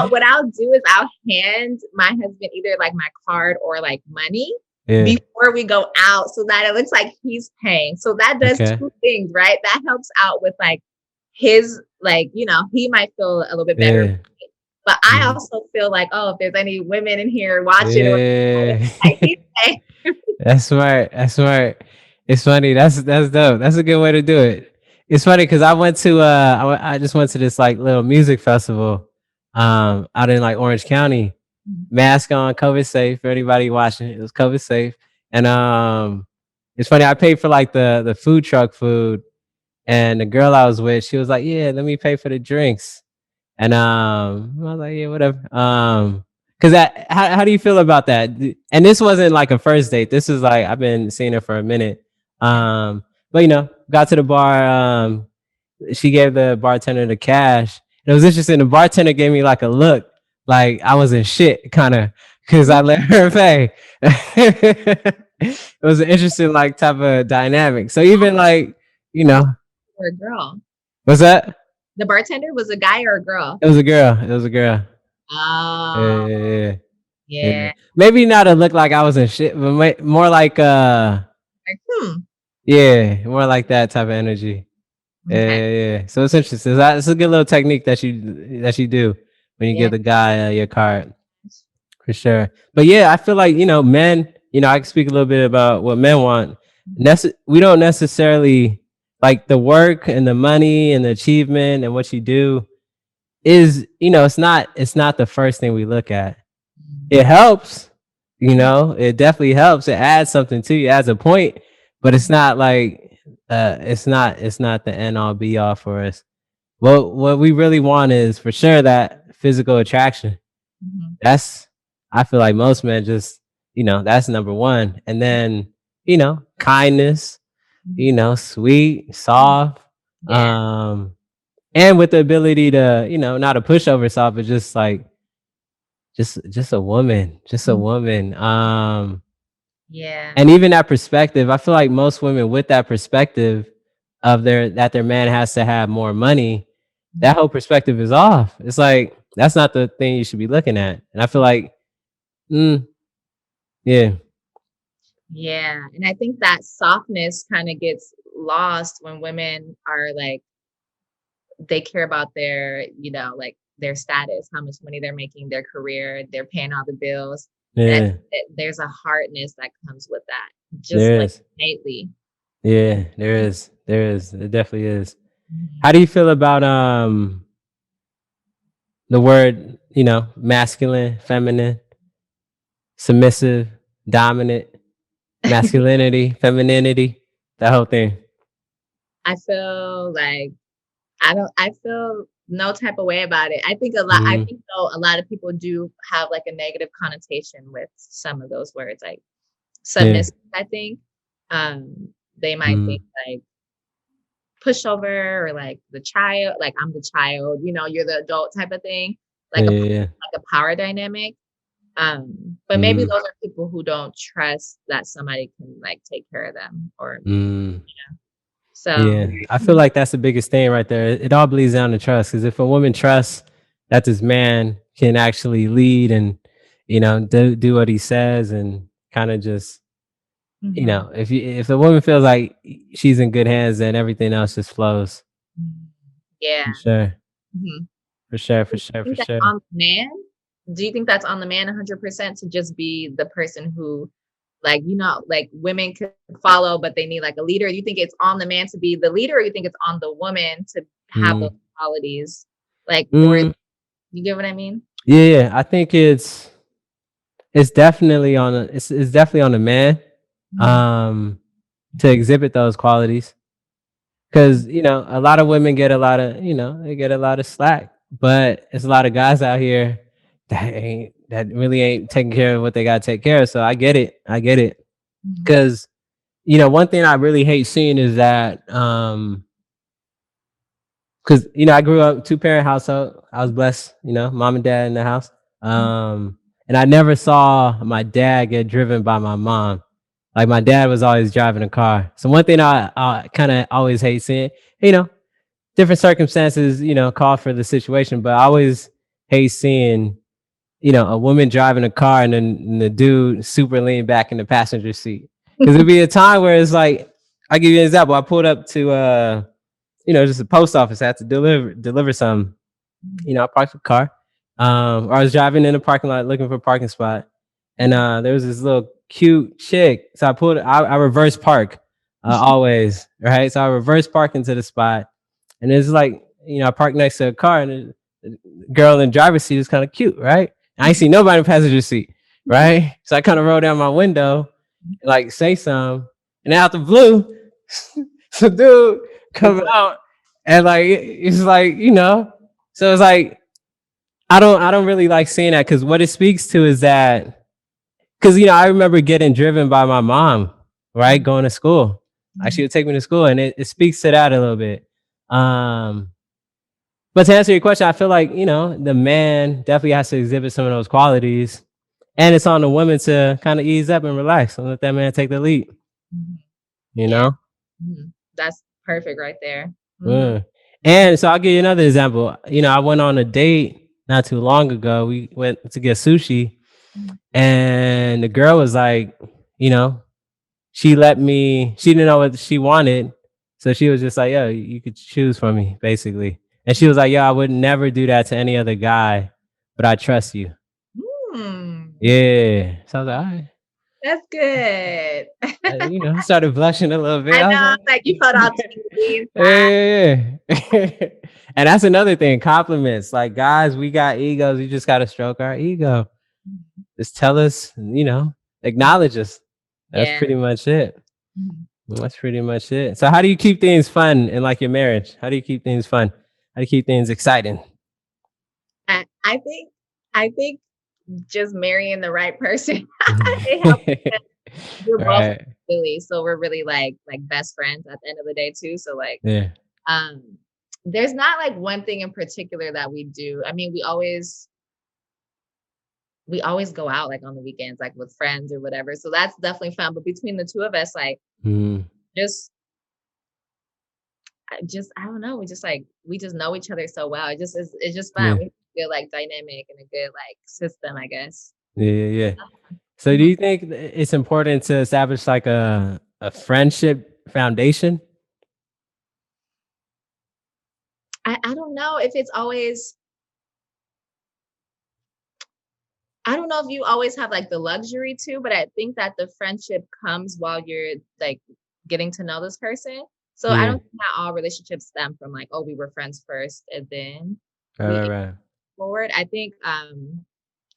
Speaker 2: what I'll do is I'll hand my husband either like my card or like money
Speaker 1: Yeah.
Speaker 2: before we go out so that it looks like he's paying. So that does
Speaker 1: Okay.
Speaker 2: two things, right? That helps out with like his like, he might feel a little bit better.
Speaker 1: Yeah.
Speaker 2: But I
Speaker 1: Mhm.
Speaker 2: also feel like, oh, if there's any women in here watching or
Speaker 1: Yeah.
Speaker 2: like he's paying.
Speaker 1: That's smart. That's smart. It's funny. That's dope. That's a good way to do it. It's funny because I went to I just went to this like little music festival out in like Orange County. Mask on, COVID safe for anybody watching. It was COVID safe. And it's funny, I paid for like the food truck food, and the girl I was with, she was like, "Yeah, let me pay for the drinks." And I was like, "Yeah, whatever." Cause how do you feel about that? And this wasn't like a first date. This is like I've been seeing her for a minute. But got to the bar. She gave the bartender the cash. And it was interesting. The bartender gave me like a look, like I was in shit, kind of, cause I let her pay. It was an interesting like type of dynamic. So even like, you know,
Speaker 2: Or a girl.
Speaker 1: what's that?
Speaker 2: The bartender was a guy or a girl?
Speaker 1: It was a girl. It was a girl. Yeah,
Speaker 2: Oh,
Speaker 1: yeah, yeah. Yeah.
Speaker 2: yeah.
Speaker 1: Maybe not a look like I was in shit, but more like
Speaker 2: Like,
Speaker 1: yeah, more like that type of energy. Yeah,
Speaker 2: okay.
Speaker 1: yeah, yeah. So it's interesting. It's a good little technique that you do when you
Speaker 2: Yeah.
Speaker 1: give the guy your card, for sure. But yeah, I feel like men. I can speak a little bit about what men want. We don't necessarily like the work and the money and the achievement and what you do is it's not the first thing we look at. It helps, it definitely helps. It adds something to you, adds a point, but it's not like it's not the end all be all for us. What we really want is for sure that physical attraction.
Speaker 2: Mhm.
Speaker 1: That's I feel like most men just that's number one. And then, kindness,
Speaker 2: Mhm.
Speaker 1: sweet, soft,
Speaker 2: Yeah.
Speaker 1: and with the ability to, not a pushover soft, but just like just a woman, just a
Speaker 2: Mhm.
Speaker 1: woman.
Speaker 2: Yeah.
Speaker 1: And even that perspective, I feel like most women with that perspective of their man has to have more money, that whole perspective is off. It's like that's not the thing you should be looking at. And I feel like, mm, yeah,
Speaker 2: Yeah. And I think that softness kind of gets lost when women are like, they care about their, like their status, how much money they're making, their career, they're paying all the bills. And I
Speaker 1: yeah,
Speaker 2: think that there's a hardness that comes with that, just
Speaker 1: there
Speaker 2: like
Speaker 1: is,
Speaker 2: innately.
Speaker 1: yeah, there is, it definitely is.
Speaker 2: Mhm.
Speaker 1: How do you feel about the word, masculine, feminine, submissive, dominant, masculinity, femininity, that whole thing?
Speaker 2: I feel like I feel no type of way about it. I
Speaker 1: Mm,
Speaker 2: think though a lot of people do have like a negative connotation with some of those words, like
Speaker 1: yeah,
Speaker 2: submissive, I think. They might
Speaker 1: mm,
Speaker 2: think like pushover or like the child, like I'm the child, you're the adult type of thing,
Speaker 1: yeah,
Speaker 2: like
Speaker 1: yeah, yeah.
Speaker 2: a power dynamic. But maybe
Speaker 1: Mm,
Speaker 2: those are people who don't trust that somebody can like take care of them or
Speaker 1: mm.
Speaker 2: so.
Speaker 1: Yeah, I feel like that's the biggest thing right there. It all bleeds down to trust. Because if a woman trusts that this man can actually lead and do what he says and kind of just
Speaker 2: Mhm.
Speaker 1: if the woman feels like she's in good hands, then everything else just flows.
Speaker 2: Yeah.
Speaker 1: For sure,
Speaker 2: Mhm.
Speaker 1: for sure, for
Speaker 2: Do
Speaker 1: sure,
Speaker 2: you
Speaker 1: for
Speaker 2: think that's
Speaker 1: sure.
Speaker 2: on the man? Do you think that's on the man 100% to just be the person who, like, like women could follow, but they need like a leader? You think it's on the man to be the leader, or you think it's on the woman to have those
Speaker 1: Mm,
Speaker 2: qualities? Like, or
Speaker 1: mm,
Speaker 2: you get what I mean?
Speaker 1: yeah, yeah. I think it's definitely it's definitely on the man
Speaker 2: Mhm.
Speaker 1: um to exhibit those qualities. Because, a lot of women get a lot of, they get a lot of slack, but it's a lot of guys out here that really ain't taking care of what they got to take care of. So I get it. I get it.
Speaker 2: Mhm.
Speaker 1: Because, one thing I really hate seeing is that, because, I grew up two-parent household. I was blessed, mom and dad in the house. And I never saw my dad get driven by my mom. Like my dad was always driving a car. So one thing I kind of always hate seeing, you know, different circumstances, call for the situation, but I always hate seeing, a woman driving a car and then the dude super lean back in the passenger seat. Because it'd be a time where it's like, I'll give you an example. I pulled up to just a post office. I had to deliver some. I parked the car. Or I was driving in the parking lot looking for a parking spot. And there was this little cute chick. So I reverse park always, right? So I reverse park into the spot. And it's like, I parked next to a car and the girl in the driver's seat is kind of cute, right? I ain't see nobody in the passenger seat, right? So I kind of roll down my window, like say something. And out the blue, some dude come out and like it's like, so it's like I don't really like seeing that because what it speaks to is that because I remember getting driven by my mom, right? Going to school. Like she would take me to school and it speaks to that a little bit. Um but to answer your question, I feel like, the man definitely has to exhibit some of those qualities. And it's on the woman to kind of ease up and relax and let that man take the lead,
Speaker 2: Mhm.
Speaker 1: you
Speaker 2: Yeah.
Speaker 1: know?
Speaker 2: That's perfect right there.
Speaker 1: Yeah. And so I'll give you another example. I went on a date not too long ago. We went to get sushi,
Speaker 2: Mhm.
Speaker 1: and the girl was like, you know, she didn't know what she wanted. So she was just like, yo, you could choose from me, basically. And she was like, yo, I would never do that to any other guy, but I trust you.
Speaker 2: Mm.
Speaker 1: Yeah. So I was like, all right.
Speaker 2: That's good.
Speaker 1: I started blushing a little bit.
Speaker 2: I
Speaker 1: I was
Speaker 2: know,
Speaker 1: like,
Speaker 2: like, you felt all tingly inside.
Speaker 1: yeah, yeah. And that's another thing. Compliments. Like guys, we got egos. We just gotta stroke our ego.
Speaker 2: Mhm.
Speaker 1: Just tell us, acknowledge us. That's
Speaker 2: Yeah.
Speaker 1: pretty much it.
Speaker 2: Mhm.
Speaker 1: That's pretty much it. So how do you keep things fun in like your marriage? How do you keep things fun? How do you keep things exciting?
Speaker 2: I think just marrying the right person, it helps because we're both
Speaker 1: Right.
Speaker 2: really so we're really, like, best friends at the end of the day too, so, like,
Speaker 1: Yeah.
Speaker 2: um, there's not, like, one thing in particular that we do. I mean, we always go out, like, on the weekends, like, with friends or whatever, so that's definitely fun, but between the 2 of us, like,
Speaker 1: Mm,
Speaker 2: just I don't know, we just know each other so well. It's just fun.
Speaker 1: yeah.
Speaker 2: We have a good, like, dynamic and a good, like, system, I guess.
Speaker 1: Yeah. Yeah. Yeah. So do
Speaker 2: Mhm.
Speaker 1: you think it's important to establish like a friendship foundation?
Speaker 2: I don't know if it's always I don't know if you always have, like, the luxury to, but I think that the friendship comes while you're, like, getting to know this person. So I
Speaker 1: Yeah.
Speaker 2: don't think that all relationships stem from, like, "Oh, we were friends first, and then
Speaker 1: Right,
Speaker 2: we
Speaker 1: right, right.
Speaker 2: forward." I think,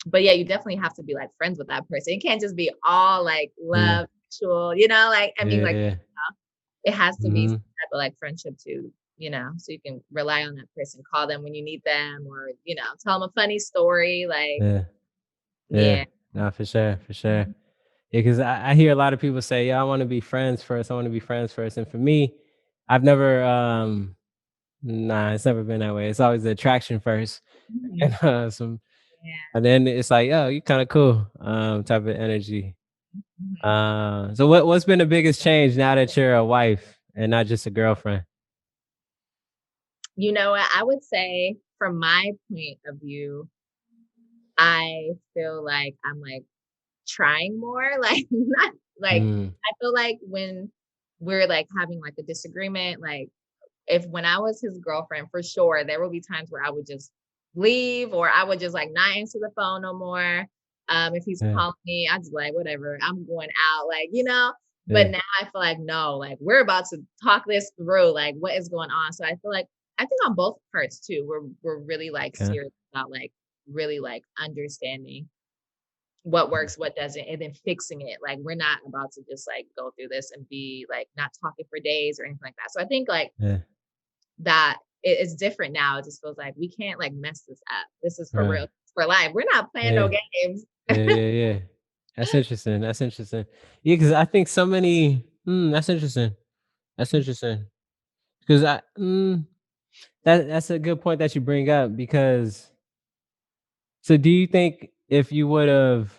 Speaker 2: but yeah, you definitely have to be, like, friends with that person. It can't just be all, like,
Speaker 1: Yeah.
Speaker 2: love, sexual, like, I mean,
Speaker 1: Yeah,
Speaker 2: like,
Speaker 1: yeah.
Speaker 2: it has to be some
Speaker 1: Mhm.
Speaker 2: type of, like, friendship too, so you can rely on that person, call them when you need them or, tell them a funny story, like,
Speaker 1: Yeah. Yeah.
Speaker 2: yeah.
Speaker 1: No, for sure, for sure.
Speaker 2: Mhm.
Speaker 1: Yeah, because I hear a lot of people say, "Yeah, I want to be friends first. I want to be friends first." And for me, I've never, nah, it's never been that way. It's always the attraction first, and
Speaker 2: Mhm. Yeah.
Speaker 1: and then it's like, "Oh, you kind of cool," type of energy.
Speaker 2: Mhm.
Speaker 1: So what's been the biggest change now that you're a wife and not just a girlfriend?
Speaker 2: You know what? I would say from my point of view, I feel like I'm, like, trying more, like, not like,
Speaker 1: Mm,
Speaker 2: I feel like when we're, like, having, like, a disagreement, like, if when I was his girlfriend, for sure, there will be times where I would just leave or I would just, like, not answer the phone no more. If he's
Speaker 1: yeah,
Speaker 2: calling me, I just like, "Whatever, I'm going out," like, But
Speaker 1: yeah,
Speaker 2: now I feel like, no, like, we're about to talk this through, like, what is going on? So I think on both parts too, we're really, like,
Speaker 1: okay,
Speaker 2: serious about, like, really, like, understanding what works, what doesn't, and then fixing it. Like we're not about to just like go through this and be like not talking for days or anything like that. So I think like
Speaker 1: Yeah.
Speaker 2: that it's different now. It just feels like we can't like mess this up. This is for
Speaker 1: Right.
Speaker 2: real, for life. We're not playing no
Speaker 1: Yeah.
Speaker 2: games.
Speaker 1: Yeah. Yeah. Yeah. That's interesting. That's interesting. Yeah, because I think so many. That's interesting. That's interesting. Because that's a good point that you bring up. Because so, do you think if you would have,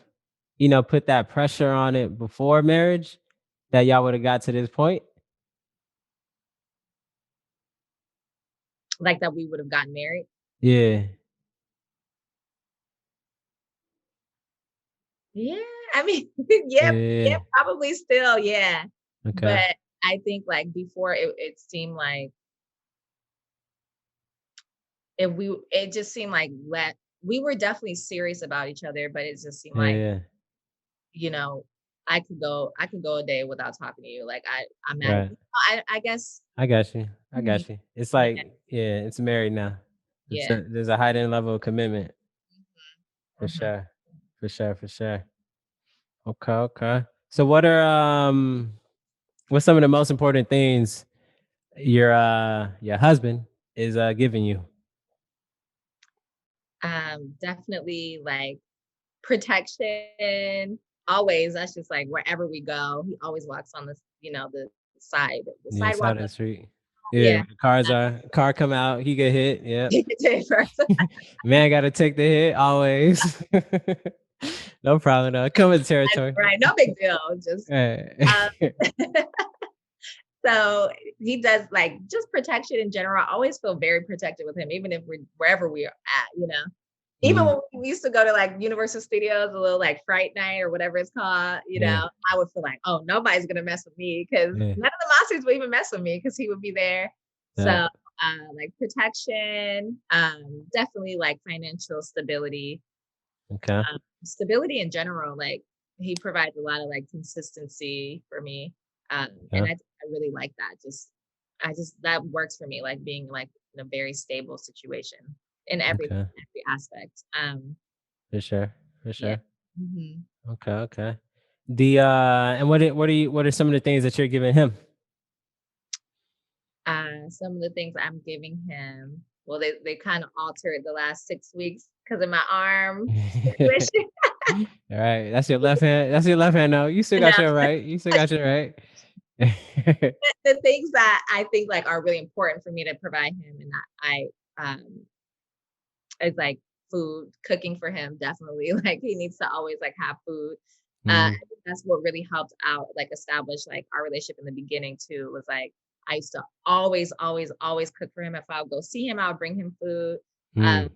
Speaker 1: put that pressure on it before marriage, that y'all would have got to this point?
Speaker 2: Like that we would have gotten married.
Speaker 1: Yeah.
Speaker 2: Yeah, I mean,
Speaker 1: Yeah.
Speaker 2: yeah,
Speaker 1: Yeah.
Speaker 2: yeah,
Speaker 1: Yeah.
Speaker 2: probably still, yeah.
Speaker 1: Okay.
Speaker 2: But I think like before it seemed like if it just seemed like we were definitely serious about each other, but it just seemed
Speaker 1: Yeah.
Speaker 2: like,
Speaker 1: Yeah.
Speaker 2: you know, I could go a day without talking to you. Like I'm mad at
Speaker 1: Right.
Speaker 2: you. I guess
Speaker 1: I got you. I
Speaker 2: mhm,
Speaker 1: got you. It's
Speaker 2: yeah,
Speaker 1: like, yeah, it's married now.
Speaker 2: yeah.
Speaker 1: There's a heightened level of commitment for
Speaker 2: Mhm.
Speaker 1: sure. For sure. For sure. Okay. Okay. So what's some of the most important things your husband is giving you?
Speaker 2: Definitely like protection. Always. That's just like wherever we go, he always walks on the
Speaker 1: Yeah,
Speaker 2: sidewalk.
Speaker 1: side of the street. Yeah,
Speaker 2: Yeah.
Speaker 1: when the car come out, he get hit. Yep.
Speaker 2: First.
Speaker 1: Man gotta take the hit always. No problem though. Come with the territory.
Speaker 2: Right. No big deal. Just um
Speaker 1: Right.
Speaker 2: so he does like just protection in general. I always feel very protected with him, even if we're wherever we are at. Even
Speaker 1: Mhm.
Speaker 2: when we used to go to like Universal Studios, a little like fright night or whatever it's called,
Speaker 1: Yeah.
Speaker 2: I would feel like, oh, nobody's gonna mess with me because
Speaker 1: Yeah.
Speaker 2: none of the monsters would even mess with me because he would be there. So
Speaker 1: Yeah.
Speaker 2: like protection, definitely like financial stability,
Speaker 1: Okay.
Speaker 2: stability in general. Like he provides a lot of like consistency for me. And
Speaker 1: Yeah.
Speaker 2: I really like that. That works for me, like being like in a very stable situation in
Speaker 1: Okay.
Speaker 2: every aspect.
Speaker 1: For sure. For
Speaker 2: Yeah.
Speaker 1: sure.
Speaker 2: Mhm.
Speaker 1: Okay. Okay. And what are some of the things that you're giving him?
Speaker 2: Some of the things I'm giving him, well, they kind of altered the last 6 weeks because of my arm situation.
Speaker 1: All right. That's your left hand. That's your left hand. No, you still
Speaker 2: No,
Speaker 1: got your right. You still got your right.
Speaker 2: the things that I think like are really important for me to provide him, and that is like food, cooking for him. Definitely, like he needs to always like have food. I
Speaker 1: Mhm.
Speaker 2: think that's what really helped out, like establish like our relationship in the beginning too. Was like I used to always, always, always cook for him. If I would go see him, I would bring him food. Um,
Speaker 1: Mm.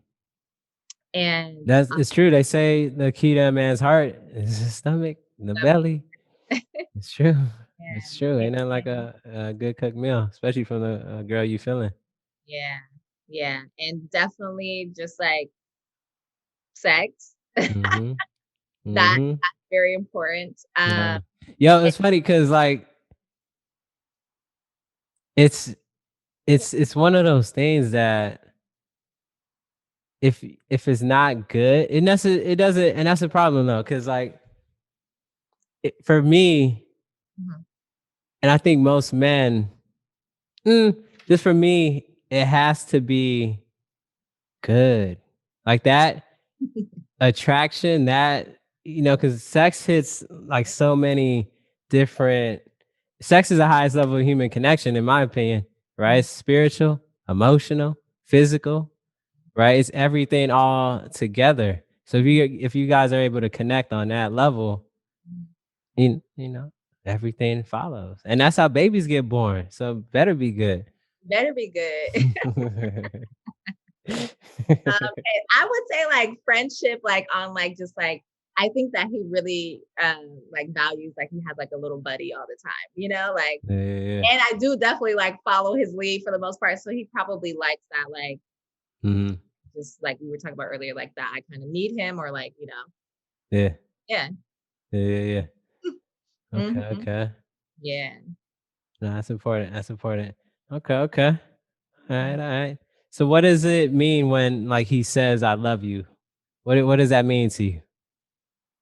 Speaker 2: and
Speaker 1: That's it's true. They say the key to a man's heart is his stomach, the
Speaker 2: um,
Speaker 1: belly. It's true. It's true.
Speaker 2: yeah,
Speaker 1: Ain't that like a good cooked meal, especially from the girl you feeling.
Speaker 2: yeah, yeah, and definitely just like sex.
Speaker 1: Mhm.
Speaker 2: That's
Speaker 1: Mhm.
Speaker 2: very important.
Speaker 1: Yeah. Yo,
Speaker 2: And
Speaker 1: it's funny because like it's it's one of those things that if it's not good, it doesn't, and that's a problem though, because like for me,
Speaker 2: mhm.
Speaker 1: and I think most men, mm, just for me, it has to be good. Like that attraction, that because sex hits like so many different. Sex is the highest level of human connection, in my opinion. Right? It's spiritual, emotional, physical. Right? It's everything all together. So if you guys are able to connect on that level, everything follows, and that's how babies get born. So better be good.
Speaker 2: Better be good. And I would say like friendship, like on like just like I think that he really like values like he has like a little buddy all the time, like
Speaker 1: Yeah, yeah, yeah.
Speaker 2: and I do definitely like follow his lead for the most part. So he probably likes that, like
Speaker 1: Mhm.
Speaker 2: just like we were talking about earlier, like that I kind of need him or like,
Speaker 1: Yeah.
Speaker 2: yeah.
Speaker 1: Yeah, yeah, yeah. Okay,
Speaker 2: Hmm.
Speaker 1: okay.
Speaker 2: Yeah.
Speaker 1: No, that's important. That's important. Okay, okay. All right, all right. So what does it mean when like he says I love you? What does that mean to you?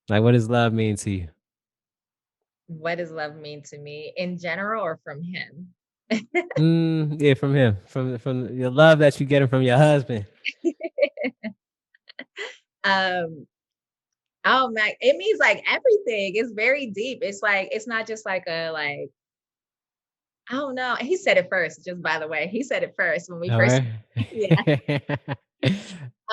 Speaker 1: Like, what does love mean to you?
Speaker 2: What does love mean to me in general or from him?
Speaker 1: Yeah, from him, from your love that you getting from your husband.
Speaker 2: um, oh my, it means like everything. It's very deep. It's like it's not just like a like I don't know. He said it first, just by the way. He said it first when we
Speaker 1: All
Speaker 2: first
Speaker 1: right.
Speaker 2: yeah.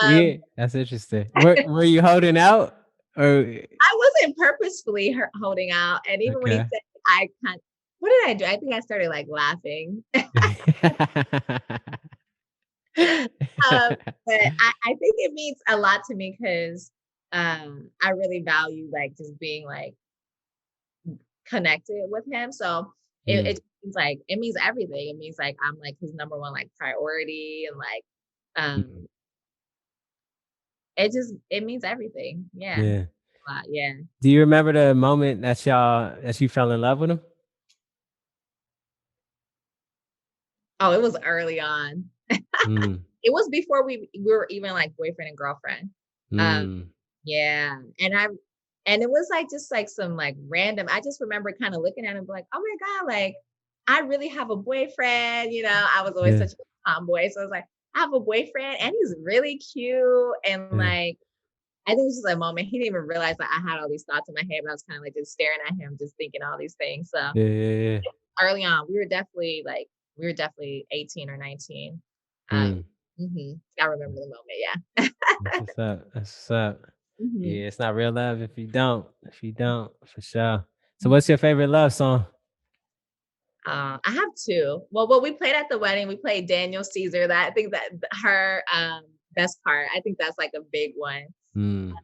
Speaker 1: Yeah,
Speaker 2: Um,
Speaker 1: that's interesting. Were you holding out or
Speaker 2: I wasn't purposefully holding out, and even when he
Speaker 1: okay?
Speaker 2: said, I kind what did I do? I think I started like laughing. Um, but I think it means a lot to me because I really value like just being like connected with him. So
Speaker 1: Mm,
Speaker 2: it means like it means everything. It means like I'm like his number one like priority and like
Speaker 1: mm,
Speaker 2: it means everything. Yeah.
Speaker 1: yeah.
Speaker 2: A lot, yeah.
Speaker 1: Do you remember the moment that you fell in love with him?
Speaker 2: Oh, it was early on.
Speaker 1: Mm,
Speaker 2: It was before we were even like boyfriend and girlfriend. Um,
Speaker 1: mm,
Speaker 2: yeah, and it was like just like some like random. I just remember kind of looking at him like, oh my god, like I really have a boyfriend. I was always
Speaker 1: yeah,
Speaker 2: such a tomboy, so I was like, I have a boyfriend, and he's really cute, and
Speaker 1: yeah,
Speaker 2: like I think it was just a moment. He didn't even realize that I had all these thoughts in my head, but I was kind of like just staring at him, just thinking all these things. So
Speaker 1: yeah, yeah, yeah.
Speaker 2: early on, we were definitely 18 or 19. Um,
Speaker 1: Mm.
Speaker 2: I remember the moment, yeah.
Speaker 1: That's what's up. That's what's up.
Speaker 2: Mhm.
Speaker 1: Yeah, it's not real love if you don't. If you don't, for sure. So,
Speaker 2: Mhm.
Speaker 1: what's your favorite love song?
Speaker 2: I have 2. Well, what we played at the wedding, we played Daniel Caesar. That I think that her best part. I think that's like a big one.
Speaker 1: Mm,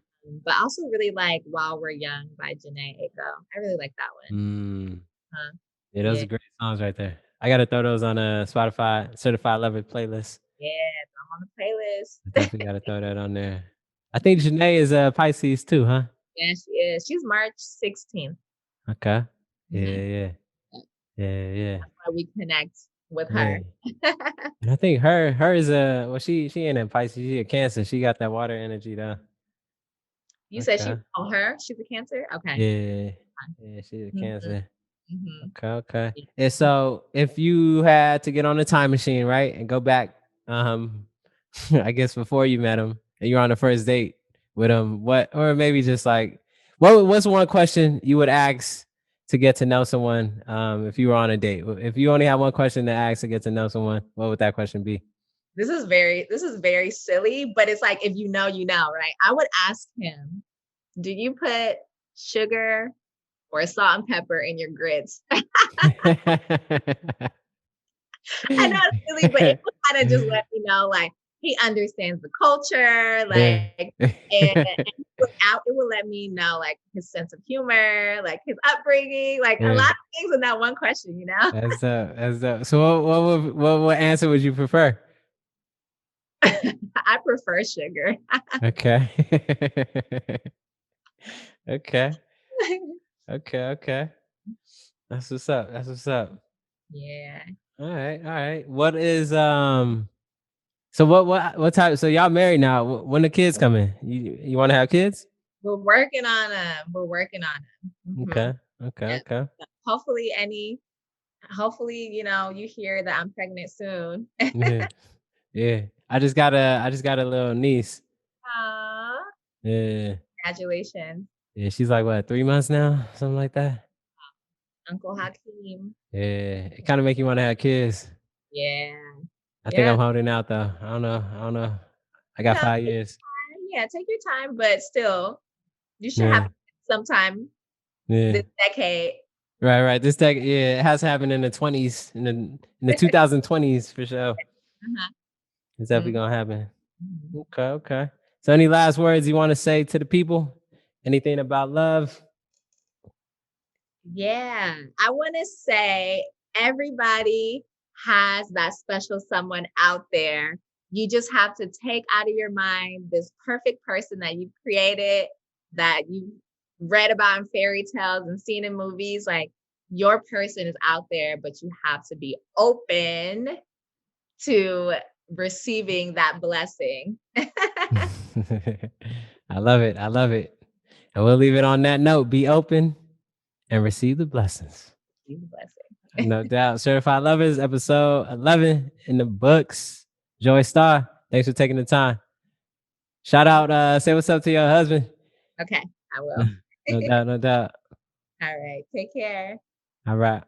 Speaker 2: But I also really like While We're Young by Janae Aiko. I really like that one.
Speaker 1: mm.
Speaker 2: Uh,
Speaker 1: Yeah, those
Speaker 2: yeah,
Speaker 1: are great songs right there. I gotta throw those on a Spotify Certified Lover playlist.
Speaker 2: yeah, I'm on the playlist.
Speaker 1: I definitely gotta throw that on there. I think Janae is Pisces too, huh?
Speaker 2: Yeah, she is. She's March 16th.
Speaker 1: Okay. Yeah,
Speaker 2: Mhm.
Speaker 1: yeah, yeah, yeah,
Speaker 2: Why we connect with
Speaker 1: yeah.
Speaker 2: her.
Speaker 1: And I think her is a well, she ain't a Pisces, she a Cancer. She got that water energy though.
Speaker 2: You said
Speaker 1: Okay.
Speaker 2: her? She's a Cancer? Okay.
Speaker 1: Yeah, yeah, she's a
Speaker 2: Mhm,
Speaker 1: Cancer.
Speaker 2: mhm.
Speaker 1: Okay, okay.
Speaker 2: Yeah.
Speaker 1: And so if you had to get on a time machine, right, and go back, I guess before you met him and you're on the first date with him, what, or maybe just like, what's one question you would ask to get to know someone, if you were on a date? If you only had one question to ask to get to know someone, what would that question be?
Speaker 2: This is very silly, but it's like if you know, you know, right? I would ask him, "Do you put sugar or salt and pepper in your grits?" I know it's silly, but it would kinda just let me know, like, he understands the culture,
Speaker 1: Yeah.
Speaker 2: like, and it would let me know, like, his sense of humor, like, his upbringing, like, a
Speaker 1: Yeah.
Speaker 2: lot of things in that one question, you know?
Speaker 1: That's that's So what answer would you prefer?
Speaker 2: I prefer sugar.
Speaker 1: Okay. Okay. Okay, okay. That's what's up. That's what's up.
Speaker 2: Yeah.
Speaker 1: All right, all right. What is so what type so y'all married now. When the kids coming? You want to have kids?
Speaker 2: We're working on 'em.
Speaker 1: Okay. Okay,
Speaker 2: Yeah.
Speaker 1: okay.
Speaker 2: Hopefully hopefully, you hear that I'm pregnant soon.
Speaker 1: Yeah. Yeah. I just got a little niece.
Speaker 2: Aw,
Speaker 1: Yeah.
Speaker 2: congratulations,
Speaker 1: Yeah, she's like what, 3 months now? Something like that.
Speaker 2: Uncle Hakeem.
Speaker 1: Yeah. It kind of make you want to have kids.
Speaker 2: Yeah.
Speaker 1: I think
Speaker 2: Yeah.
Speaker 1: I'm holding out though. I don't know. I don't know. I got 5
Speaker 2: Take
Speaker 1: years.
Speaker 2: your time. Yeah, take your time, but still, you should have
Speaker 1: Yeah.
Speaker 2: sometime
Speaker 1: Yeah.
Speaker 2: this decade.
Speaker 1: Right, right. This tech, yeah, it has happened in the 20s, in the 2020s for sure.
Speaker 2: Uh-huh.
Speaker 1: It's definitely
Speaker 2: Mhm.
Speaker 1: gonna happen.
Speaker 2: Mhm.
Speaker 1: Okay, okay. So, any last words you want to say to the people? Anything about love?
Speaker 2: Yeah, I want to say everybody has that special someone out there. You just have to take out of your mind this perfect person that you've created, that you read about in fairy tales and seen in movies. Like your person is out there, but you have to be open to receiving that blessing.
Speaker 1: I love it. I love it. And we'll leave it on that note. Be open and receive the blessings.
Speaker 2: He's a blessing.
Speaker 1: No doubt. Certified Lovers, episode 11 in the books. Joy Star, thanks for taking the time. Shout out, say what's up to your husband.
Speaker 2: Okay, I will.
Speaker 1: No doubt, no doubt.
Speaker 2: All right. Take care.
Speaker 1: All right.